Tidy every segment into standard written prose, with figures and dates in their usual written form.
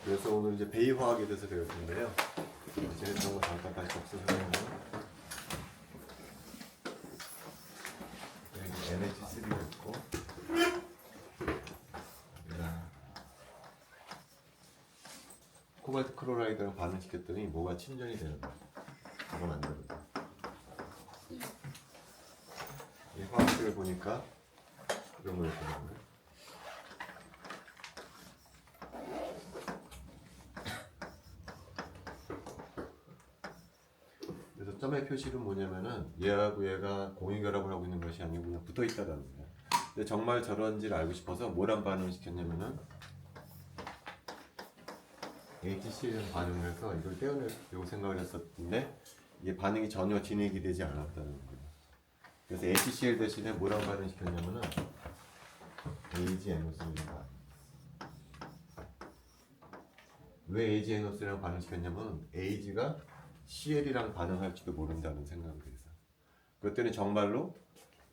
그래서 오늘 이제 배이화학에 대해서 배울 텐데요. 제가 그런 거 잠깐 다시 접수하면 여기 NH3가 있고 코발트 클로라이드랑 반응시켰더니 뭐가 침전이 되는 거야. 그건 안 되거든. 이 화학식을 보니까 이런 거였거든요. 그래서 점의 표시는 뭐냐면은 얘하고 얘가 공유결합을 하고 있는 것이 아니고 그냥 붙어 있다는 거예요. 근데 정말 저런지를 알고 싶어서 뭐랑 반응을 시켰냐면은 HCl 반응을 해서 이걸 떼어내려고 생각을 했었는데 이게 반응이 전혀 진행이 되지 않았다는 거예요. 그래서 HCl 대신에 뭐랑 반응 시켰냐면은 AgNO3랑 왜 AgNO3랑 반응 시켰냐면 AG가 CL이랑 반응할지도 모른다는 생각을 해서 그때는 정말로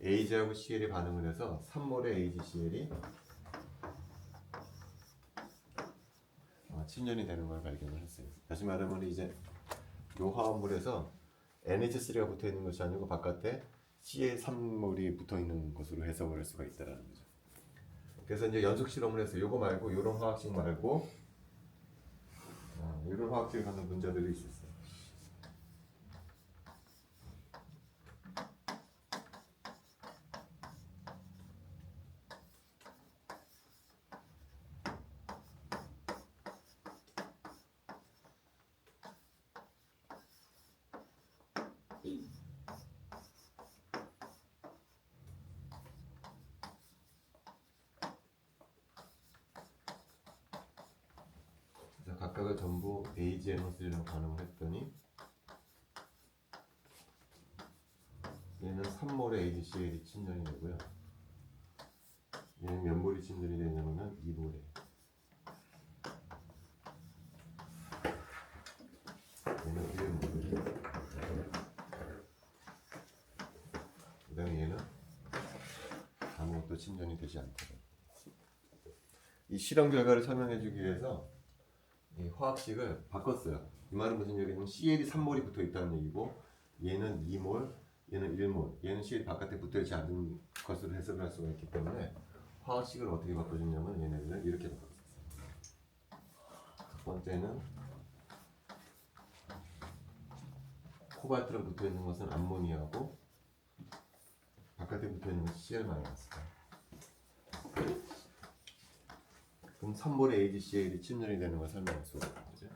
AG하고 CL이 반응을 해서 3몰의 AgCl이 침전이 되는 걸 발견을 했어요. 다시 말하면 이제 이 화합물에서 NH3가 붙어 있는 것이 아니고 바깥에 CL3몰이 붙어 있는 것으로 해석을 할 수가 있다는 거죠. 그래서 이제 연속 실험을 했어요. 이거 말고 이런 화학식 말고 이런 화학식을 갖는 분자들이 있었어요. 그래서 각각을 전부 AgNO3랑 반응을 했더니 얘는 3몰의 AgCl이 침전이 되고요. 얘는 몇 몰이 침전이 되냐면은 2몰에. 얘는 1몰. 그 다음에 얘는 아무것도 침전이 되지 않더라고요. 이 실험 결과를 설명해주기 위해서 이 화학식을 바꿨어요. 이 말은 무슨 얘기냐면 CL이 3몰이 붙어 있다는 얘기고 얘는 2몰, 얘는 1몰, 얘는 CL이 바깥에 붙어 있지 않은 것으로 해석을 할 수가 있기 때문에 화학식을 어떻게 바꿔줬냐면 얘네들을 이렇게 바꿨어요. 첫 번째는 코발트랑 붙어 있는 것은 암모니아고 바깥에 붙어 있는 것은 CL-. 그럼 3몰의 AgCl이 침전이 되는 걸 설명할 수가 있는 거죠.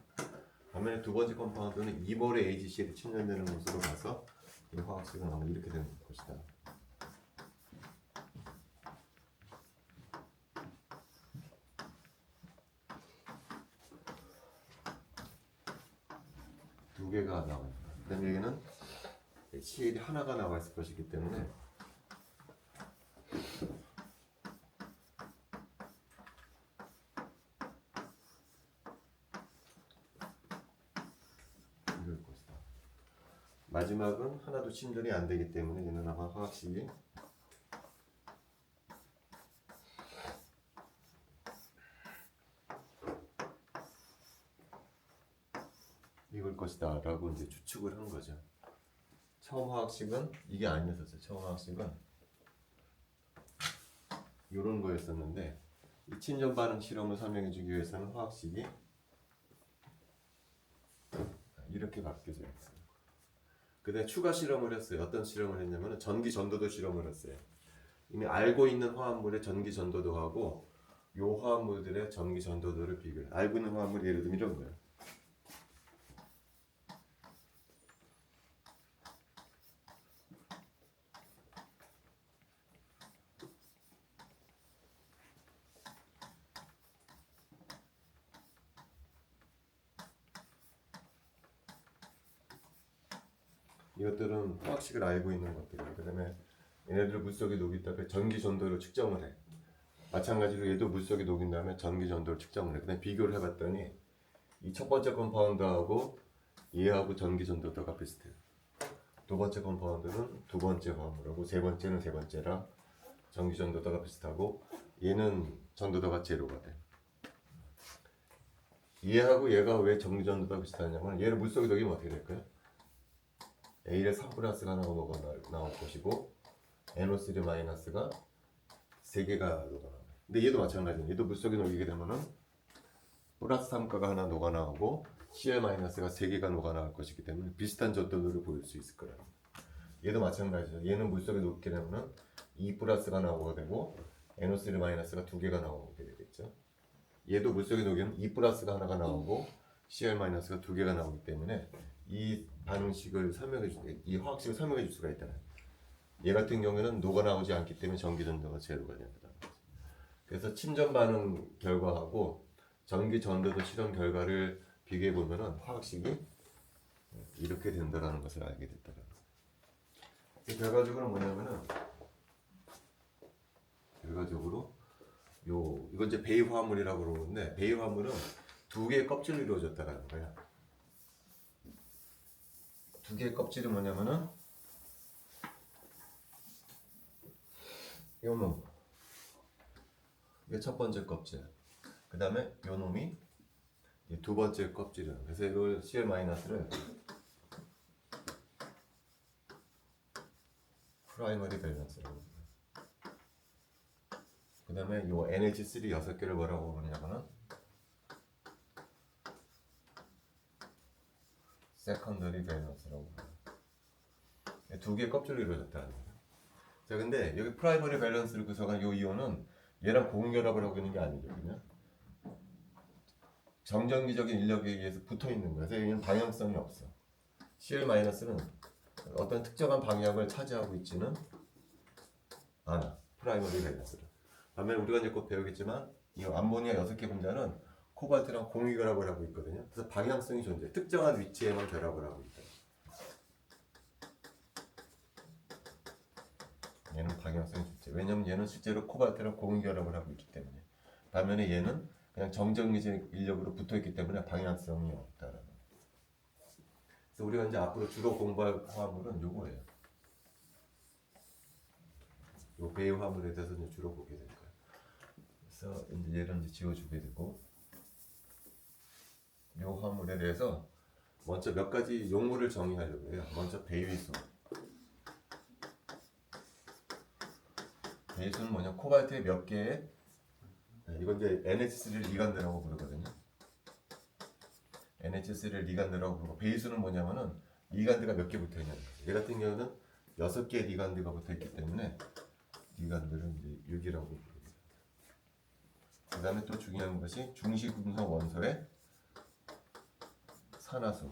반면에 두 번째 컴파운드는 2몰의 AgCl이 침전되는 것으로 봐서 이 화학식은 아마 이렇게 되는 것이다. 두 개가 나와요. 그 다음에 여기는 CL이 하나가 나와 있을 것이기 때문에 이럴 것이다. 마지막은 하나도 침전이 안 되기 때문에 얘는 아마 화학식이 이걸 것이다 라고 이제 추측을 한 거죠. 처음 화학식은 이게 아니었었어요. 처음 화학식은 이런 거였었는데 이 침전 반응 실험을 설명해 주기 위해서는 화학식이 이렇게 바뀌어져 있어요. 그 다음에 추가 실험을 했어요. 어떤 실험을 했냐면 전기 전도도 실험을 했어요. 이미 알고 있는 화합물의 전기 전도도하고 이 화합물들의 전기 전도도를 비교해. 알고 있는 화합물이 예를 들면 이런 거예요. 이것들은 화학식을 알고 있는 것들이에요. 그 다음에 얘네들 물속에 녹이다가 전기 전도를 측정을 해. 마찬가지로 얘도 물속에 녹인 다음에 전기 전도를 측정을 해. 그다음에 비교를 해봤더니 이 첫 번째 컴파운드하고 얘하고 전기 전도도가 비슷해요. 두 번째 컴파운드는 두 번째 화합물하고 세 번째는 세 번째라 전기 전도도가 비슷하고 얘는 전도도가 제로가 돼. 얘하고 얘가 왜 정리전도가 비슷하냐면 얘를 물속에 녹이면 어떻게 될까요? A에 3 플러스가 나올 것이고 NO3 마이너스가 3개가 녹아나와요. 근데 얘도 마찬가지예요. 얘도 물속에 녹이게 되면은 플러스 3가가 하나 녹아나오고 Cl 마이너스가 3개가 녹아나올 것이기 때문에 비슷한 전도도를 보일 수 있을 거예요. 얘도 마찬가지죠. 얘는 물속에 녹게 되면은 2 플러스가 나오게 되고 NO3 마이너스가 2개가 나오게 되겠죠. 얘도 물속에 녹이면 2 플러스가 하나가 나오고 Cl 마이너스가 2개가 나오기 때문에 이 반응식을 이 화학식을 설명해 줄 수가 있다. 얘 같은 경우에는 녹아나오지 않기 때문에 전기전도가 제로가 된다. 그래서 침전 반응 결과하고 전기 전도도 실험 결과를 비교해 보면은 화학식이 이렇게 된다라는 것을 알게 됐다. 결과적으로 뭐냐면은 이건 이제 베이 화물이라고 그러는데 베이 화물은 두 개의 껍질로 이루어졌다라는 거야. 두 개의 껍질이 뭐냐면은 요 놈. 이게 첫 번째 껍질. 그 다음에 요 놈이 두 번째 껍질이에요. 그래서 이걸 Cl-를 프라이머리 밸런스라고 해요. 그 다음에 요 NH3 6개를 뭐라고 부르냐면은 세컨더리 밸런스라고 해요. 두 개의 껍질로 이루어졌다는 거예요. 자, 근데 여기 프라이머리 밸런스를 구성한 요 이온은 얘랑 고응결합을 하고 있는 게 아니죠. 그냥 정전기적인 인력에 의해서 붙어 있는 거예요. 그래서 얘는 방향성이 없어. Cl-는 어떤 특정한 방향을 차지하고 있지는 않아. 프라이머리 밸런스를. 반면에 우리가 이제 곧 배우겠지만 이 암모니아 6개 분자는 코발트랑 공유결합을 하고 있거든요. 그래서 방향성이 존재해. 특정한 위치에만 결합을 하고 있다. 얘는 방향성이 존재해. 왜냐면 얘는 실제로 코발트랑 공유결합을 하고 있기 때문에. 반면에 얘는 그냥 정전기적 인력으로 붙어 있기 때문에 방향성이 없다라는. 그래서 우리가 이제 앞으로 주로 공부할 화물은 요거예요. 요 베이 화물에 대해서 이제 주로 보게 될 거예요. 그래서 이제 얘를 이제 지워주게 되고, 요 화물에 대해서 먼저 몇 가지 용어를 정의하려고 해요. 먼저 베이수. 베이수는 뭐냐? 코발트의 몇 개의 이건 이제 NH3를 리간드라고 부르거든요. NH3를 리간드라고 부르고 베이수는 뭐냐면은 리간드가 몇 개 붙어 있냐는 거죠. 얘 같은 경우는 6개의 리간드가 붙어 있기 때문에 리간드를 이제 6이라고 부릅니다. 그 다음에 또 중요한 것이 중시금속 원소의 산화수.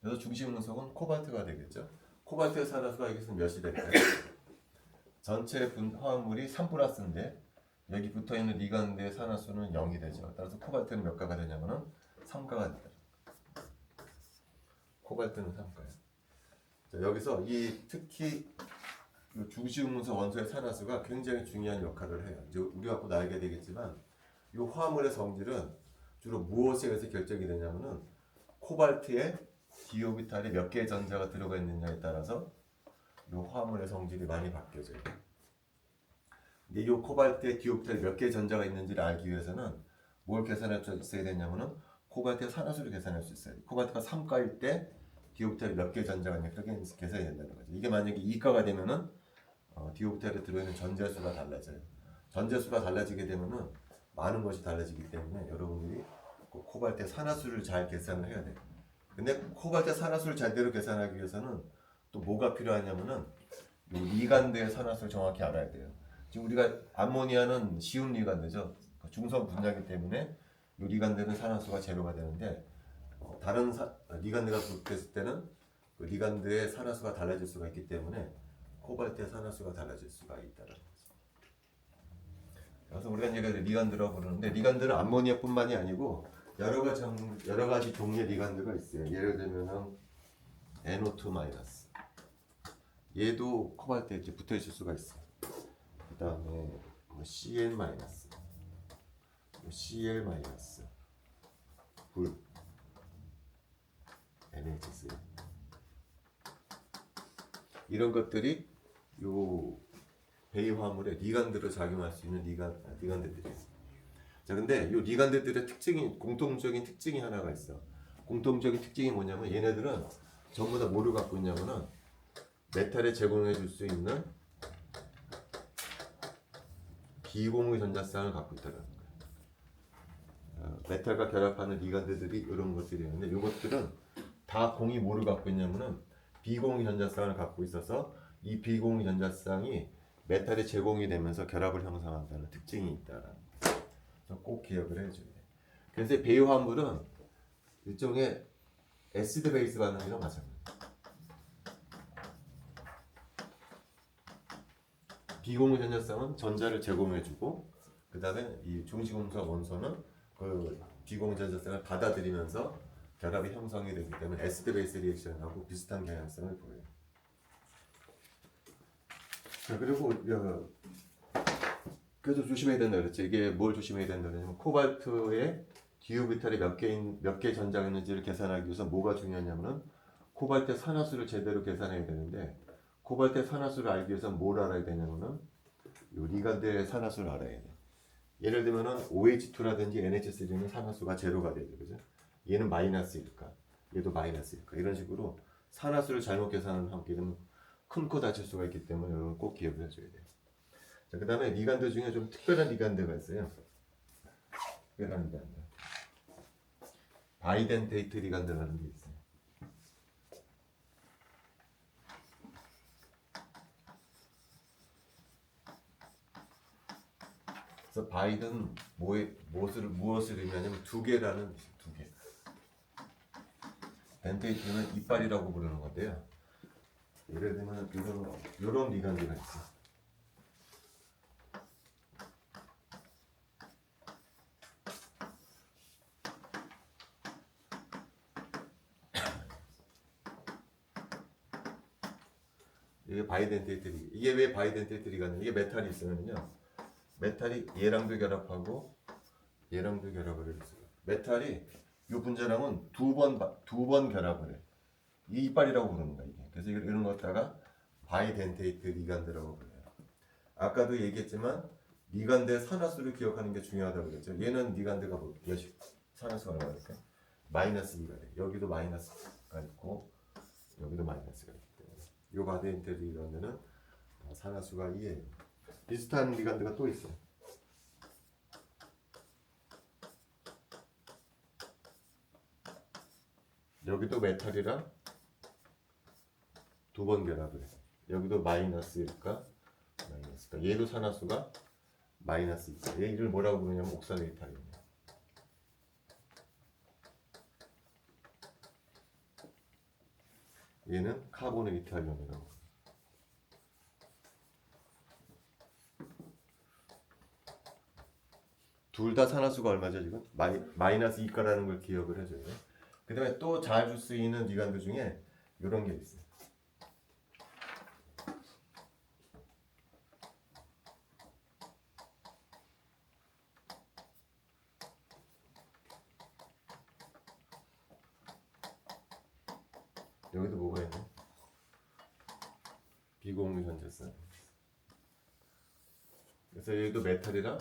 그래서 중시금속은 코발트가 되겠죠. 코발트의 산화수가 여기서 몇이 될까요? 전체 화합물이 3 플러스인데 여기 붙어있는 리간드의 산화수는 0이 되죠. 따라서 코발트는 몇 가가 되냐면은 3가가 된다. 코발트는 3가예요. 자, 여기서 특히 중시금속 원소의 산화수가 굉장히 중요한 역할을 해요. 이제 우리가 곧 알게 되겠지만 이 화합물의 성질은 주로 무엇에 의해서 결정이 되냐면은 코발트에 디오비탈에 몇 개의 전자가 들어가 있느냐에 따라서 이 화합물의 성질이 많이 바뀌어져요. 근데 이 코발트에 디오비탈에 몇 개의 전자가 있는지를 알기 위해서는 뭘 계산할 수 있어야 되냐면은 코발트의 산화수를 계산할 수 있어요. 코발트가 3가일 때 디오비탈에 몇 개의 전자가 있냐 그렇게 계산이 된다는 거죠. 이게 만약에 2가가 되면은 디오비탈에 들어있는 전자수가 달라져요. 전자수가 달라지게 되면은 많은 것이 달라지기 때문에 여러분들이 코발트의 산화수를 잘 계산을 해야 돼요. 근데 코발트 산화수를 제대로 계산하기 위해서는 또 뭐가 필요하냐면은 리간드의 산화수를 정확히 알아야 돼요. 지금 우리가 암모니아는 쉬운 리간드죠. 중성 분자이기 때문에 이 리간드는 산화수가 제로가 되는데 다른 리간드가 붙었을 때는 그 리간드의 산화수가 달라질 수가 있기 때문에 코발트의 산화수가 달라질 수가 있다는 거죠. 그래서 우리가 이제 리간드라고 부르는데 리간드는 암모니아뿐만이 아니고 여러 가지 종류의 리간드가 있어요. 예를 들면 NO2-. 얘도 코발트에 이렇게 붙어 있을 수가 있어요. 그 다음에 Cl-, Cl-, 불, NH3 이런 것들이 요 베이 화물에 리간드로 작용할 수 있는 리간드들이 있어. 자, 근데 이 리간드들의 공통적인 특징이 하나가 있어. 공통적인 특징이 뭐냐면 얘네들은 전부 다 뭐를 갖고 있냐면은 메탈에 제공해 줄 수 있는 비공유 전자쌍을 갖고 있다는 거야. 메탈과 결합하는 리간드들이 이런 것들이 있는데 이것들은 다 공이 뭐를 갖고 있냐면은 비공유 전자쌍을 갖고 있어서 이 비공유 전자쌍이 메탈에 제공이 되면서 결합을 형성한다는 특징이 있다라는 거. 꼭 기억을 해줘야 돼. 그래서 배유 화물은 일종의 애시드 베이스 반응이랑 마찬가지야. 비공유 전자쌍은 전자를 제공해주고 그 다음에 이 중시금속 원소는 그 비공유 전자쌍을 받아들이면서 결합이 형성이 되기 때문에 애시드 베이스 리액션하고 비슷한 경향성을 보여요. 자, 그리고 그래서 조심해야 된다 그랬지. 이게 뭘 조심해야 된다 그러냐면 코발트에 디오비탈이 몇 개 전자가 있는지를 계산하기 위해서 뭐가 중요하냐면은 코발트 산화수를 제대로 계산해야 되는데 코발트 산화수를 알기 위해서 뭘 알아야 되냐면은 요 리간드의 산화수를 알아야 돼. 예를 들면은 OH2라든지 NH3는 산화수가 제로가 돼야 돼, 그죠? 얘는 마이너스일까? 얘도 마이너스일까? 이런 식으로 산화수를 잘못 계산하게 되면 큰 코 다칠 수가 있기 때문에 이건 꼭 기억을 해줘야 돼요. 자, 그 다음에 리간드 중에 좀 특별한 리간드가 있어요. 특별한 리간드. 바이덴테이트 리간드라는 게 있어요. 그래서 바이든 무엇을 의미하냐면 두 개라는 뜻이에요. 두 개. 덴테이트는 이빨이라고 부르는 건데요. 예를 들면 이런 리간드가 있어. 이게 바이덴테이트 이게 왜 바이덴테이트 리간드? 이게 메탈이 있으면요. 메탈이 얘랑도 결합하고 얘랑도 결합을 해서 메탈이 이 분자랑은 두 번 결합을 해. 이 이빨이라고 부르는 거야 이게. 그래서 이런 거 갖다가 바이덴테이트 리간드라고 불러요. 아까도 얘기했지만 리간드의 산화수를 기억하는 게 중요하다고 그랬죠. 얘는 리간드가 몇이 산화수가 얼마일까? -2가 돼. 여기도 마이너스가 있고 여기도 마이너스가 있기 때문에 이 바이덴테이트 리간드는 산화수가 2예요. 비슷한 리간드가 또 있어요. 여기도 메탈이랑 두 번 결합을 해. 여기도 마이너스일까? 마이너스일까? 얘도 산화수가 마이너스일까? 얘 이를 뭐라고 부르냐면 옥살레이탈이에요. 얘는 카보네이탈이온이라고. 둘 다 산화수가 얼마죠 지금? 마이너스 2가라는 걸 기억을 해줘요. 그 다음에 또 자주 쓰이는 리간드 중에 이런 게 있어요. 여기도 뭐가 있네? 비공유 전자쌍. 그래서 여기도 메탈이랑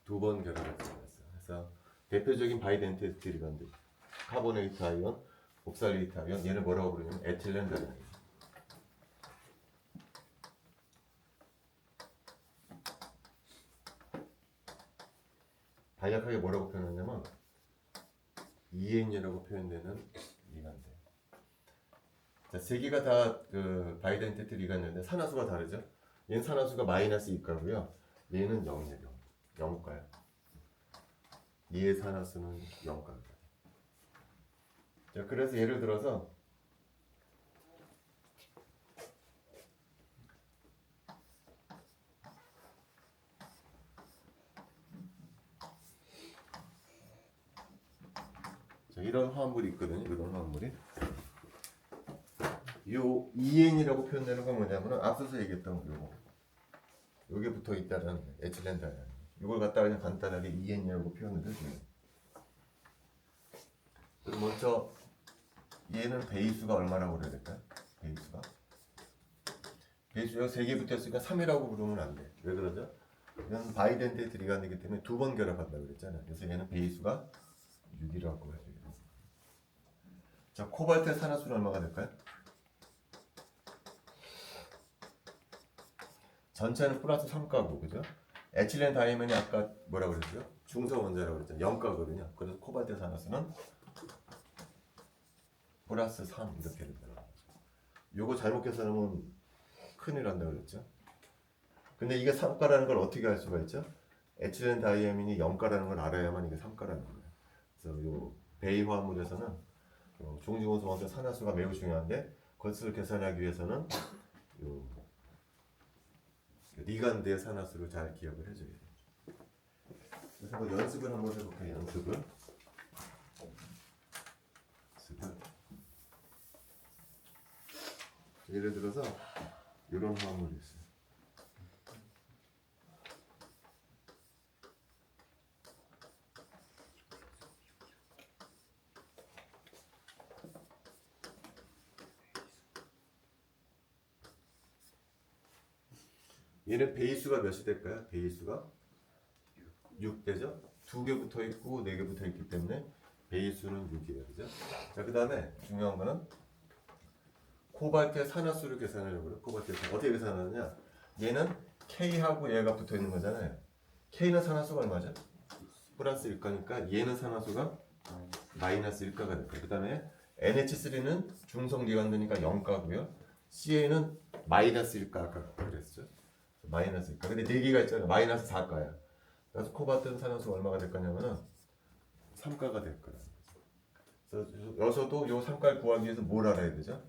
두 번 결합을 했어요. 그래서 대표적인 바이덴테이트 리간드 카보네이트 아이온, 옥살레이트 아이온 얘는 뭐라고 부르냐면 에틸렌 다이온. 간략하게 뭐라고 표현하냐면 EN이라고 표현되는 리간드. 자, 세 개가 다 그 바이덴테이트 리간드인데 산화수가 다르죠. 얘는 산화수가 마이너스 2가고요. 얘는 0이에요. 0가요. 얘의 산화수는 0가요. 자, 그래서 예를 들어서 자, 이런 화합물이 있거든요. 이런 화합물이. 요 EN이라고 표현되는 건 뭐냐면은 앞서서 얘기했던 요거. 요게 붙어 있다는 에틸렌 다이온. 이걸 갖다가 그냥 간단하게 EN이라고 표현을 해줘요. 그럼 먼저 얘는 베이수가 얼마라고 그래야 될까요? 배수가 3개 붙었으니까 3이라고 부르면 안 돼. 왜 그러죠? 이건 바이덴트의 들이간이기 때문에 2번 결합한다고 그랬잖아요. 그래서 얘는 배수가 6이라고 해줘요. 자, 코발트의 산화수는 얼마가 될까요? 전체는 플러스 3가고, 그죠? 에틸렌 다이아몬이 아까 뭐라고 그랬죠? 중성 원자라고 그랬죠? 0가거든요. 그래서 코발트의 산화수는 플러스 3 이렇게 된다는 거죠. 요거 잘못 계산하면 큰일 난다고 그랬죠? 근데 이게 3가라는 걸 어떻게 알 수가 있죠? 에틸렌 다이아몬이 0가라는 걸 알아야만 이게 3가라는 거예요. 그래서 요 베이 화합물에서는 중징원소 원자 산화수가 매우 중요한데 그것을 계산하기 위해서는 요 리간드의 산화수를 잘 기억을 해줘야 돼요. 그래서 한번 연습을 한번 해볼게요. 연습을. 예를 들어서 이런 화합물이 있어요. 얘는 베이수가 몇이 될까요? 베이수가 6되죠? 2개 붙어 있고 4개 붙어 있기 때문에 베이수는 6이에요. 그죠? 자, 그 다음에 중요한 거는 코발트의 산화수를 계산하려고 해요. 코발트의 어떻게 계산하느냐? 얘는 K하고 얘가 붙어 있는 거잖아요. K는 산화수가 얼마죠? 플러스 1가니까 얘는 산화수가 마이너스 1가가 될 거예요. 그 다음에 NH3는 중성 리간드니까 0가고요. CA는 마이너스 1가 아까 그랬죠? 마이너스 1가. 근데 4개가 있잖아요. 마이너스 4가야. 그래서 코발트는 산화수가 얼마가 될 거냐면은 3가가 될 거예요. 그래서 여기서도 이 3가를 구하기 위해서 뭘 알아야 되죠?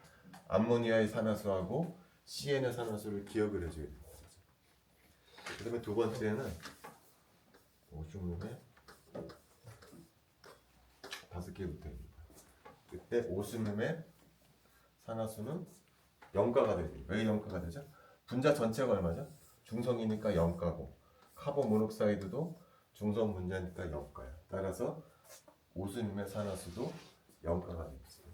암모니아의 산화수하고 CN의 산화수를 기억을 해줘야 돼요. 그 다음에 두 번째는 오줌에 5개 붙어 있는 거예요. 그때 오줌에 산화수는 0가가 돼요. 왜 0가가 되죠? 분자 전체가 얼마죠? 중성이니까 0가고 카본 모녹사이드도 중성 분자니까 0가야. 따라서 오줌의 산화수도 0가가 되겠어요.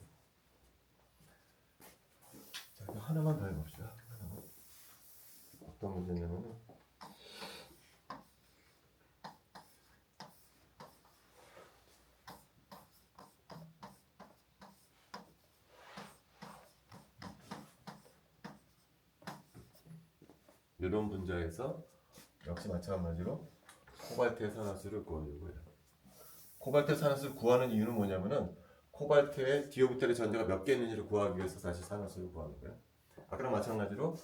자, 하나만 더 해봅시다. 하나만. 어떤 문제냐면은 이런 분자에서 역시 마찬가지로 코발트의 산화수를 구하려고 해요. 코발트의 산화수를 구하는 이유는 뭐냐면은 코발트의 디오비탈의 전자가 몇 개 있는지를 구하기 위해서 다시 산화수를 구하는 거예요. 아까랑 마찬가지로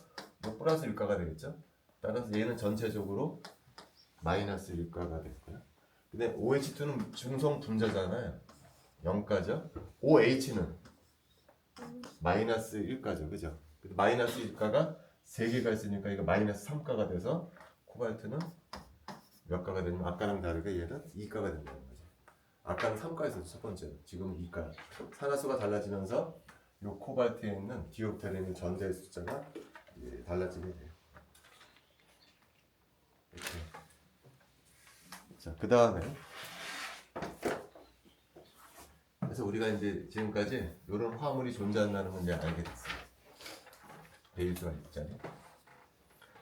뭐 플러스 1가가 되겠죠. 따라서 얘는 전체적으로 마이너스 1가가 될 거예요. 근데 OH2는 중성 분자잖아요. 0가죠. OH는 마이너스 1가죠. 그죠? 마이너스 1가가 3개가 있으니까 이거 마이너스 3가가 돼서 코발트는 몇 가가 되냐면 아까랑 다르게 얘는 2가가 된다는 거죠. 아까는 3가였었죠. 첫 번째는. 지금은 2가. 산화수가 달라지면서 이 코발트에 있는 디옵탈에 있는 전자의 숫자가 달라지게 돼요. 이렇게. 자, 그 다음에 그래서 우리가 이제 지금까지 이런 화합물이 존재한다는 걸 이제 알게 됐어요. 베일수가 있잖아요.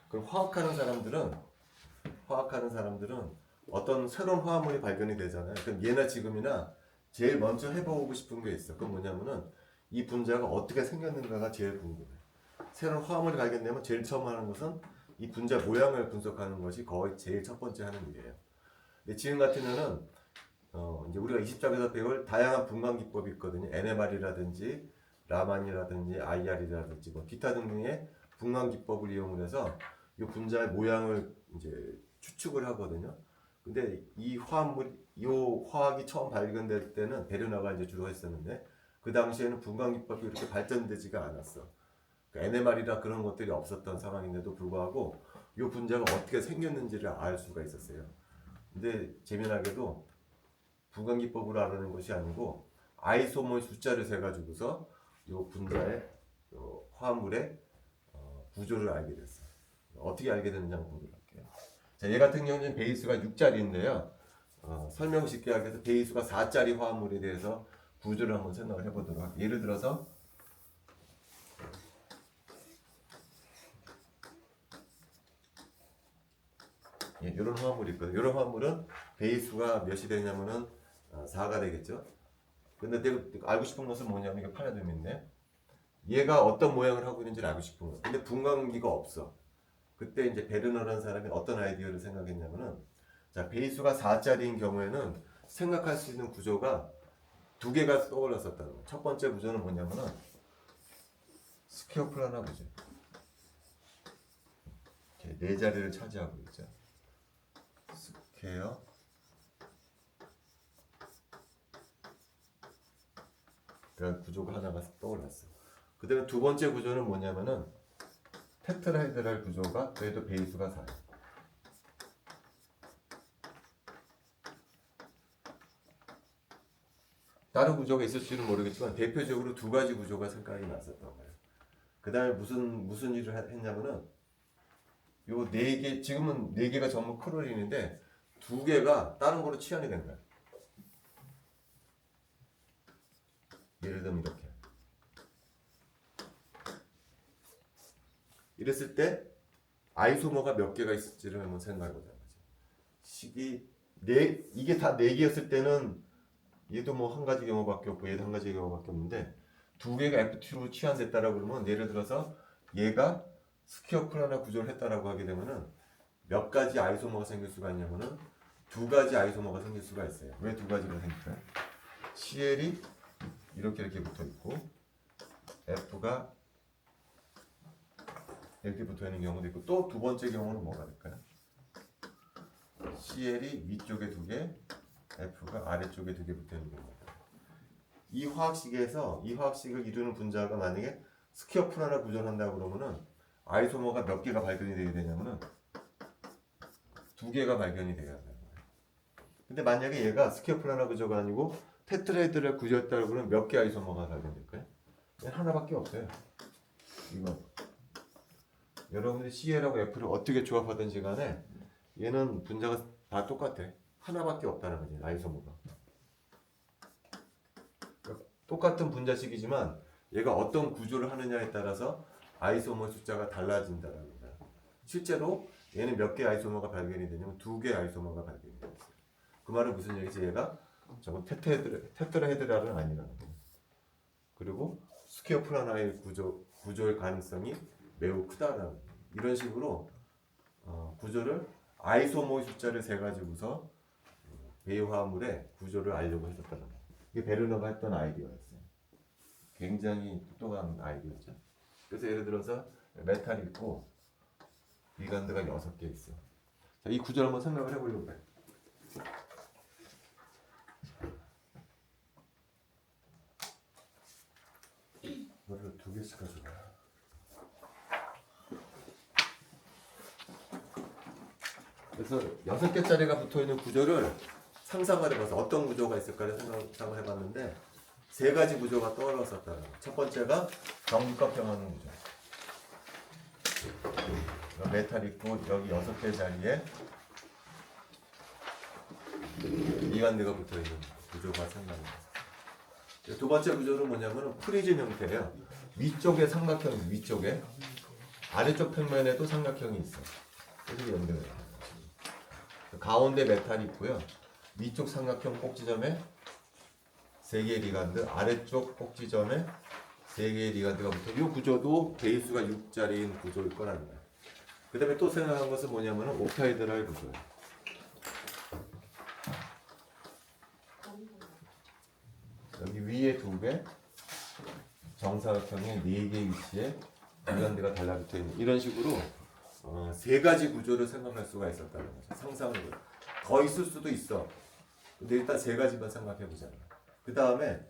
그럼 화학하는 사람들은 어떤 새로운 화합물이 발견이 되잖아요. 그럼 예나 지금이나 제일 먼저 해보고 싶은 게 있어. 그건 뭐냐면은 이 분자가 어떻게 생겼는가가 제일 궁금해. 새로운 화합물이 발견되면 제일 처음 하는 것은 이 분자 모양을 분석하는 것이 거의 제일 첫 번째 하는 일이에요. 근데 지금 같은 경우는 이제 우리가 20장에서 배울 다양한 분광 기법이 있거든요. NMR이라든지 라만이라든지 IR이라든지 뭐 기타 등등의 분광 기법을 이용해서 이 분자의 모양을 이제 추측을 하거든요. 근데 이 화학이 처음 발견될 때는 베르너가 이제 주로 했었는데 그 당시에는 분광 기법이 그렇게 발전되지가 않았어. NMR이라 그런 것들이 없었던 상황인데도 불구하고 이 분자가 어떻게 생겼는지를 알 수가 있었어요. 근데 재미나게도 분광 기법으로 알아낸 것이 아니고 아이소모의 숫자를 세 가지고서 이 분자의 화합물의 구조를 알게 됐어요. 어떻게 알게 됐는지 한번 보도록 할게요. 자, 얘 같은 경우는 베이스가 6짜리인데요. 설명 쉽게 하기 위해서 베이스가 4짜리 화합물에 대해서 구조를 한번 생각을 해보도록 할게요. 예를 들어서 예, 이런 화합물이 있거든요. 이런 화합물은 배수가 몇이 되냐면은 4가 되겠죠. 근데 내가 알고 싶은 것은 뭐냐면 이게 팔라듐인데 얘가 어떤 모양을 하고 있는지를 알고 싶은 거예요. 근데 분광기가 없어. 그때 이제 베르너라는 사람이 어떤 아이디어를 생각했냐면은 자, 배수가 4짜리인 경우에는 생각할 수 있는 구조가 두 개가 떠올랐었다는 거예요. 첫 번째 구조는 뭐냐면은 스퀘어 플라나 구조. 이렇게 네 자리를 차지하고 있죠. 스퀘어 그런 구조가 하나가 떠올랐어. 그 다음에 두 번째 구조는 뭐냐면은 테트라헤드랄 구조가 그래도 배수가 4예요. 다른 구조가 있을지는 모르겠지만 대표적으로 두 가지 구조가 생각이 났었던 거예요. 그 다음에 무슨 일을 했냐면은 요 네 개, 지금은 네 개가 전부 크롤린인데 두 개가 다른 거로 치환이 된 거야. 예를 들면 이렇게. 이랬을 때 아이소머가 몇 개가 있을지를 한번 생각해 보자. 식이 이게 다 네 개였을 때는 얘도 뭐 한 가지 경우밖에 없고 얘도 한 가지 경우밖에 없는데 두 개가 FT로 치환됐다라고 그러면 예를 들어서 얘가 스퀘어 플라나 구조를 했다라고 하게 되면은 몇 가지 아이소머가 생길 수가 있냐면은 두 가지 아이소머가 생길 수가 있어요. 왜 두 가지가 생길까요? CL이 이렇게 붙어 있고 F가 이렇게 붙어 있는 경우도 있고 또 두 번째 경우는 뭐가 될까요? CL이 위쪽에 두 개, F가 아래쪽에 두 개 붙어 있는 경우입니다. 이 화학식을 이루는 분자가 만약에 스퀘어 플라나 구조를 한다고 그러면은 아이소머가 몇 개가 발견이 되게 되냐면은 두 개가 발견이 돼야 돼요. 근데 만약에 얘가 스퀘어 플라나 구조가 아니고 테트라헤드랄 구조였다고 그러면 몇 개 아이소머가 발견될까요? 하나밖에 없어요. 이거 여러분들이 CL하고 F를 어떻게 조합하든지 간에 얘는 분자가 다 똑같아. 하나밖에 없다는 거지, 아이소머가. 똑같은 분자식이지만 얘가 어떤 구조를 하느냐에 따라서 아이소머 숫자가 달라진다는 겁니다. 실제로 얘는 몇 개 아이소머가 발견이 되냐면 두 개 아이소머가 발견이 됐어요. 그 말은 무슨 얘기지? 얘가 저건 테트라헤드랄은 아니라는 거예요. 그리고 스퀘어 플라나의 구조의 가능성이 매우 크다라는 이런 식으로 구조를 아이소모의 숫자를 세 가지고서 배화물의 구조를 알려고 했었다는 거예요. 이게 베르너가 했던 아이디어였어요. 굉장히 똑똑한 아이디어죠. 그래서 예를 들어서 메탈이 있고 리간드가 6개 있어. 자, 이 구조를 한번 생각을 해보려고 해. 이거를 두 개씩 가져가. 그래서 6개짜리가 붙어있는 구조를 상상을 해봐서 어떤 구조가 있을까를 상상을 해봤는데 세 가지 구조가 떠올랐었다는 거예요. 첫 번째가 정립합병하는 구조. 메탈 있고 여기 6개 자리에 리간드가 붙어있는 구조가 생각납니다. 두 번째 구조는 뭐냐면 프리즘 형태예요. 위쪽에 삼각형, 위쪽에 아래쪽 평면에도 삼각형이 있어. 이렇게 연결해요. 가운데 메탈이 있고요. 위쪽 삼각형 꼭지점에 3개의 리간드, 아래쪽 꼭지점에 3개의 리간드가 붙어. 이 구조도 배수가 6자리인 구조일 거라는 거예요. 그 다음에 또 생각한 것은 뭐냐면 옥타이드랄 구조예요. 여기 위에 2개, 정사각형에 4개의 위치에 리간드가 달라붙어 있는 이런 식으로 세 가지 구조를 생각할 수가 있었다는 거죠. 상상으로. 더 있을 수도 있어. 근데 일단 세 가지만 생각해 보자면. 그 다음에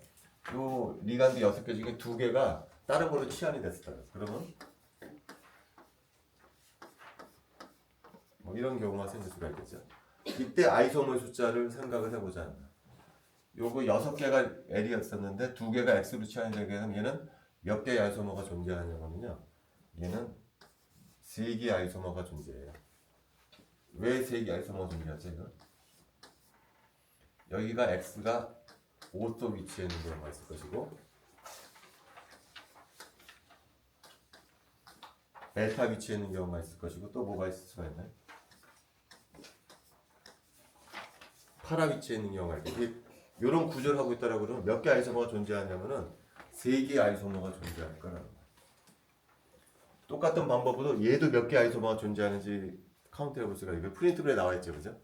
요 리간드 6개 중에 2개가 다른 걸로 치환이 됐었다. 그러면 뭐 이런 경우가 생길 수가 있겠죠. 이때 아이소모 숫자를 생각을 해보자면. 요거 6개가 L이었었는데 2개가 X로 치환이 되게 되면 얘는 몇 개의 아이소모가 존재하냐면요. 얘는 3개의 아이소모가 존재해요. 왜 3개의 아이소모가 존재하죠? 이거? 여기가 X가 5도 위치에 있는 경우가 있을 것이고 벨타 위치에 있는 경우가 있을 것이고 또 뭐가 있을 수가 있나요? 파라 위치에 있는 경우가 있고 이런 구조를 하고 있다라고 그러면 몇 개 아이소모가 존재하냐면은 3개 아이소모가 존재할 거라는 거야. 똑같은 방법으로 얘도 몇 개 아이소모가 존재하는지 카운트해 볼 수가 있고 프린트블에 나와 있죠, 그죠?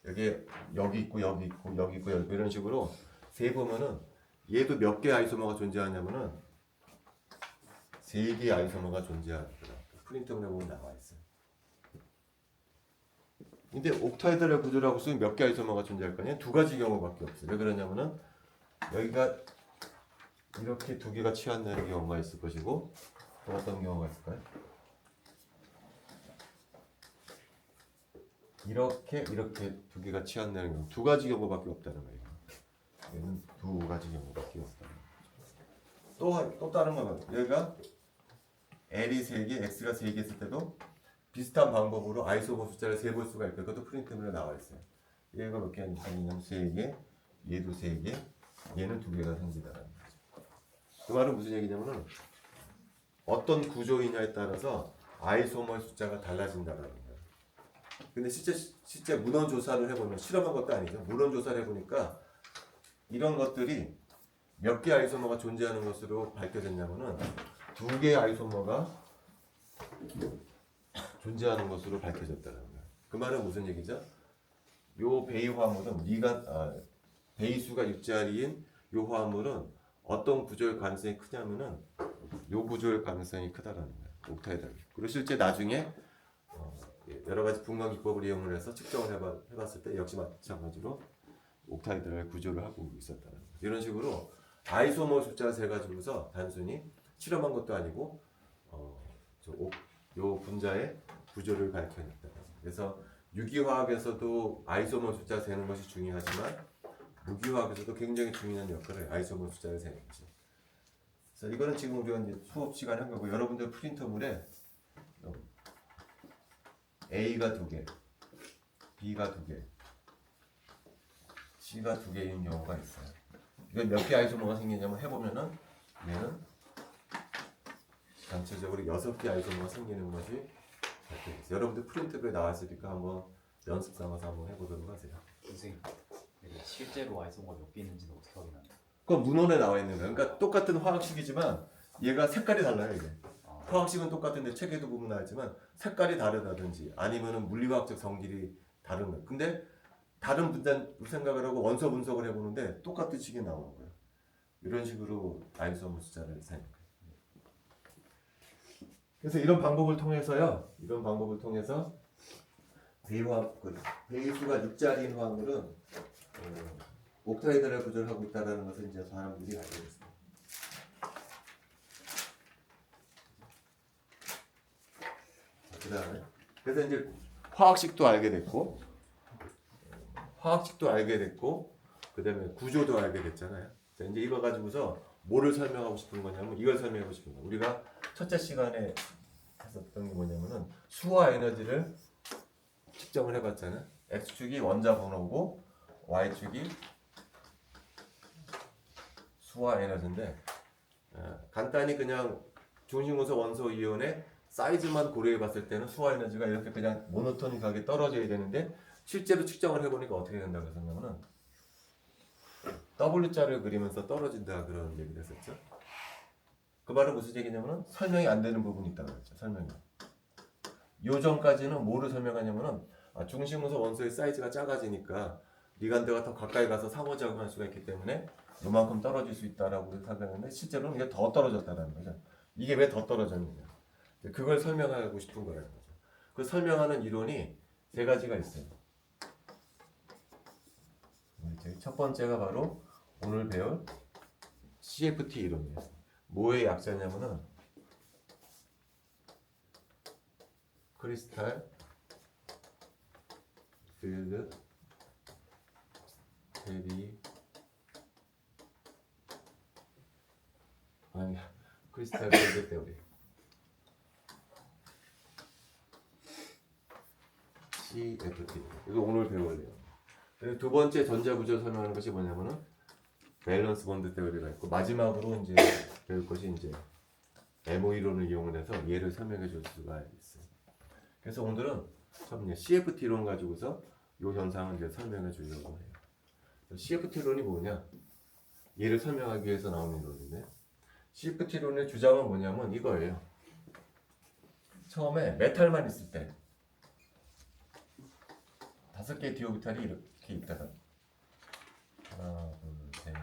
여기 있고 여기 있고 여기 있고 여기 이런 식으로 세 보면은 얘도 몇 개 아이소모가 존재하냐면은 3개 아이소모가 존재하는 거야. 프린트블에 보면 나와 있어요. 근데 옥타이드를 구조라고 쓰면 몇 개 아이소모가 존재할 거냐? 2가지 경우밖에 없어요. 왜 그러냐면은 여기가 이렇게 2개가 치환되는 경우가 있을 것이고 또 어떤 경우가 있을까요? 이렇게 2개가 치환되는 경우 2가지 경우밖에 없다는 거예요. 얘는 2가지 경우밖에 없다는 거예요. 또 다른 거는 여기가 L이 3개, X가 3개 있을 때도 비슷한 방법으로 아이소모 숫자를 세볼 수가 있고 그것도 프린트물에 나와 있어요. 얘가 몇 개냐면 3개, 얘도 3개, 얘는 2개가 생기다라는 거죠. 그 말은 무슨 얘기냐면은 어떤 구조이냐에 따라서 아이소모의 숫자가 달라진다는 거예요. 근데 실제 문헌 조사를 해보면 실험한 것도 아니죠. 문헌 조사를 해보니까 이런 것들이 몇 개 아이소모가 존재하는 것으로 밝혀졌냐면은 2개의 아이소모가 존재하는 것으로 밝혀졌다는 거예요. 그 말은 무슨 얘기죠? 요 베이 화물은 베이수가 6자리인 요 화물은 어떤 구조일 가능성이 크냐면은 요 구조일 가능성이 크다라는 거예요. 옥타이드. 그리고 실제 나중에 여러 가지 분광 기법을 이용을 해서 측정을 해봤을 때 역시 마찬가지로 옥타이드를 구조를 하고 있었다는 거예요. 이런 식으로 아이소모 숫자를 세 가지고서 단순히 실험한 것도 아니고 요 분자의 구조를 밝혀냈다. 그래서 유기화학에서도 아이소모 숫자 세는 것이 중요하지만 무기화학에서도 굉장히 중요한 역할을 아이소모 숫자를 세는 거죠. 그래서 이거는 지금 우리가 이제 수업 시간에 한 거고 여러분들 프린터물에 A가 2개, B가 2개, C가 2개인 경우가 있어요. 이거 몇 개 아이소모가 생기냐면 해보면은 얘는 전체적으로 6개 아이소모가 생기는 것이 밝혀졌어요. 여러분들 프린트에 나왔으니까 한번 연습 삼아서 한번 해보도록 하세요. 선생님, 실제로 아이소모가 몇 개 있는지는 어떻게 확인하나요? 그건 문헌에 나와 있는 거예요. 그러니까 똑같은 화학식이지만 얘가 색깔이 달라요. 이게 화학식은 똑같은데 책에도 보면 나왔지만 색깔이 다르다든지 아니면은 물리화학적 성질이 다른 거예요. 근데 다른 분단 생각을 하고 원소 분석을 해보는데 똑같은 식이 나오는 거예요. 이런 식으로 아이소모 숫자를 세는 거예요. 그래서 이런 방법을 통해서 베이수가 6자리인 화물은 옥타이드를 구조하고 있다는 것을 이제 사람들이 알게 됐습니다. 그다음에 그래서 이제 화학식도 알게 됐고 그다음에 구조도 알게 됐잖아요. 자, 이제 이거 가지고서 뭐를 설명하고 싶은 거냐면 이걸 설명하고 싶은 거예요. 우리가 첫째 시간에 했었던 게 뭐냐면은 수와 에너지를 측정을 해봤잖아요. x축이 원자 번호고 y축이 수와 에너지인데 간단히 그냥 중심원소 원소 이온의 사이즈만 고려해 봤을 때는 수와 에너지가 이렇게 그냥 모노토닉하게 떨어져야 되는데 실제로 측정을 해보니까 어떻게 된다고 했었냐면은 W자를 그리면서 떨어진다 그런 얘기를 했었죠. 그 말은 무슨 얘기냐면은 설명이 안 되는 부분이 있다고 했죠. 설명이. 요 전까지는 뭐를 설명하냐면은 중심원소 원소의 사이즈가 작아지니까 리간드가 더 가까이 가서 상호작용할 수가 있기 때문에 요만큼 떨어질 수 있다라고 설명했는데 실제로는 이게 더 떨어졌다는 거죠. 이게 왜 더 떨어졌느냐. 그걸 설명하고 싶은 거라는 거죠. 그 설명하는 이론이 3가지가 있어요. 첫 번째가 바로 오늘 배울 CFT 이론이에요. 뭐의 약자냐면은 크리스탈 필드 대비 크리스탈 필드 테오리 CFT 이거 오늘 배울래요. 그리고 두 번째 전자구조 설명하는 것이 뭐냐면은 밸런스 본드 테오리가 있고 마지막으로 이제 배울 것이 이제 MO 이론을 이용해서 얘를 설명해 줄 수가 있어요. 그래서 오늘은 처음 CFT 이론 가지고서 이 현상을 이제 설명해 주려고 해요. CFT론이 뭐냐? 얘를 설명하기 위해서 나오는 이론인데 CFT론의 주장은 뭐냐면 이거예요. 처음에 메탈만 있을 때 5개의 디오비탈이 이렇게 있다가 하나, 둘, 셋, 넷.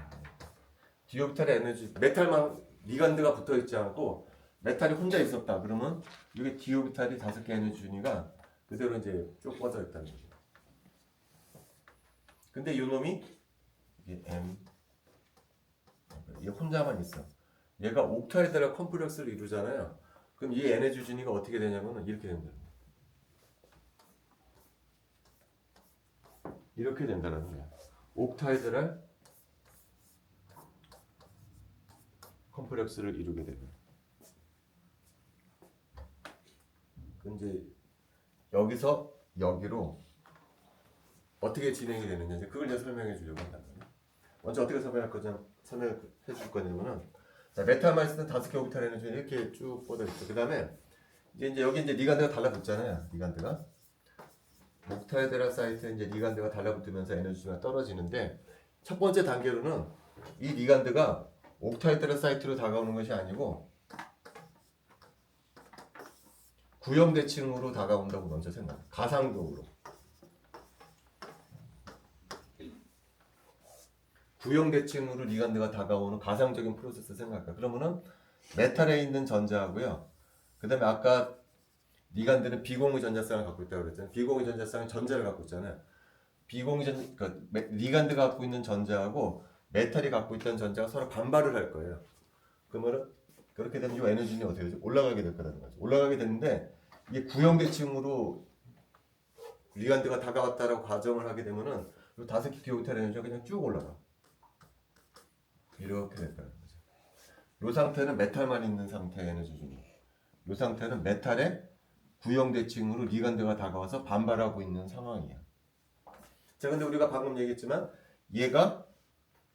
디오비탈의 에너지 메탈만 리간드가 붙어 있지 않고 메탈이 혼자 있었다. 그러면 이게 디오비탈이 5개 에너지 준위가 그대로 이제 쭉 뻗어 있다는 거죠. 근데 이 놈이 이게 M 얘 혼자만 있어. 얘가 옥타이드라 컴플렉스를 이루잖아요. 그럼 이 에너지 준위가 어떻게 되냐면 이렇게 된다. 이렇게 된다는 거야. 옥타이드랄 컴플렉스를 이루게 되고. 이제 여기서 여기로 어떻게 진행이 되느냐 그걸 이제 설명해 주려고 한다는 거예요. 먼저 어떻게 설명해 줄 거냐면은 자, 메탈만 있을 땐 5개 오비탈 에너지 이렇게 쭉 뻗어 있죠. 그다음에 이제 여기 이제 리간드가 달라붙잖아요. 리간드가 옥타이드라 사이트에 이제 리간드가 달라붙으면서 에너지가 떨어지는데 첫 번째 단계로는 이 리간드가 옥타이드라 사이트로 다가오는 것이 아니고 구형대칭으로 다가온다고 먼저 생각해. 가상적으로. 구형대칭으로 리간드가 다가오는 가상적인 프로세스 생각해. 그러면은 메탈에 있는 전자하고요. 그 다음에 아까 리간드는 비공유 전자쌍을 갖고 있다고 그랬잖아요. 비공유 전자쌍은 전자를 갖고 있잖아요. 그러니까 리간드가 갖고 있는 전자하고 메탈이 갖고 있던 전자가 서로 반발을 할 거예요. 그러면은 그렇게 되면 이 에너지는 어떻게 되죠? 올라가게 될 거라는 거죠. 올라가게 되는데 이게 구형대칭으로 리간드가 다가왔다라고 가정을 하게 되면은 이 5개 디오비탈 에너지가 그냥 쭉 올라가. 이렇게 될 거라는 거죠. 이 상태는 메탈만 있는 상태의 에너지 준위. 이 상태는 메탈의 구형대칭으로 리간드가 다가와서 반발하고 있는 상황이야. 자, 근데 우리가 방금 얘기했지만 얘가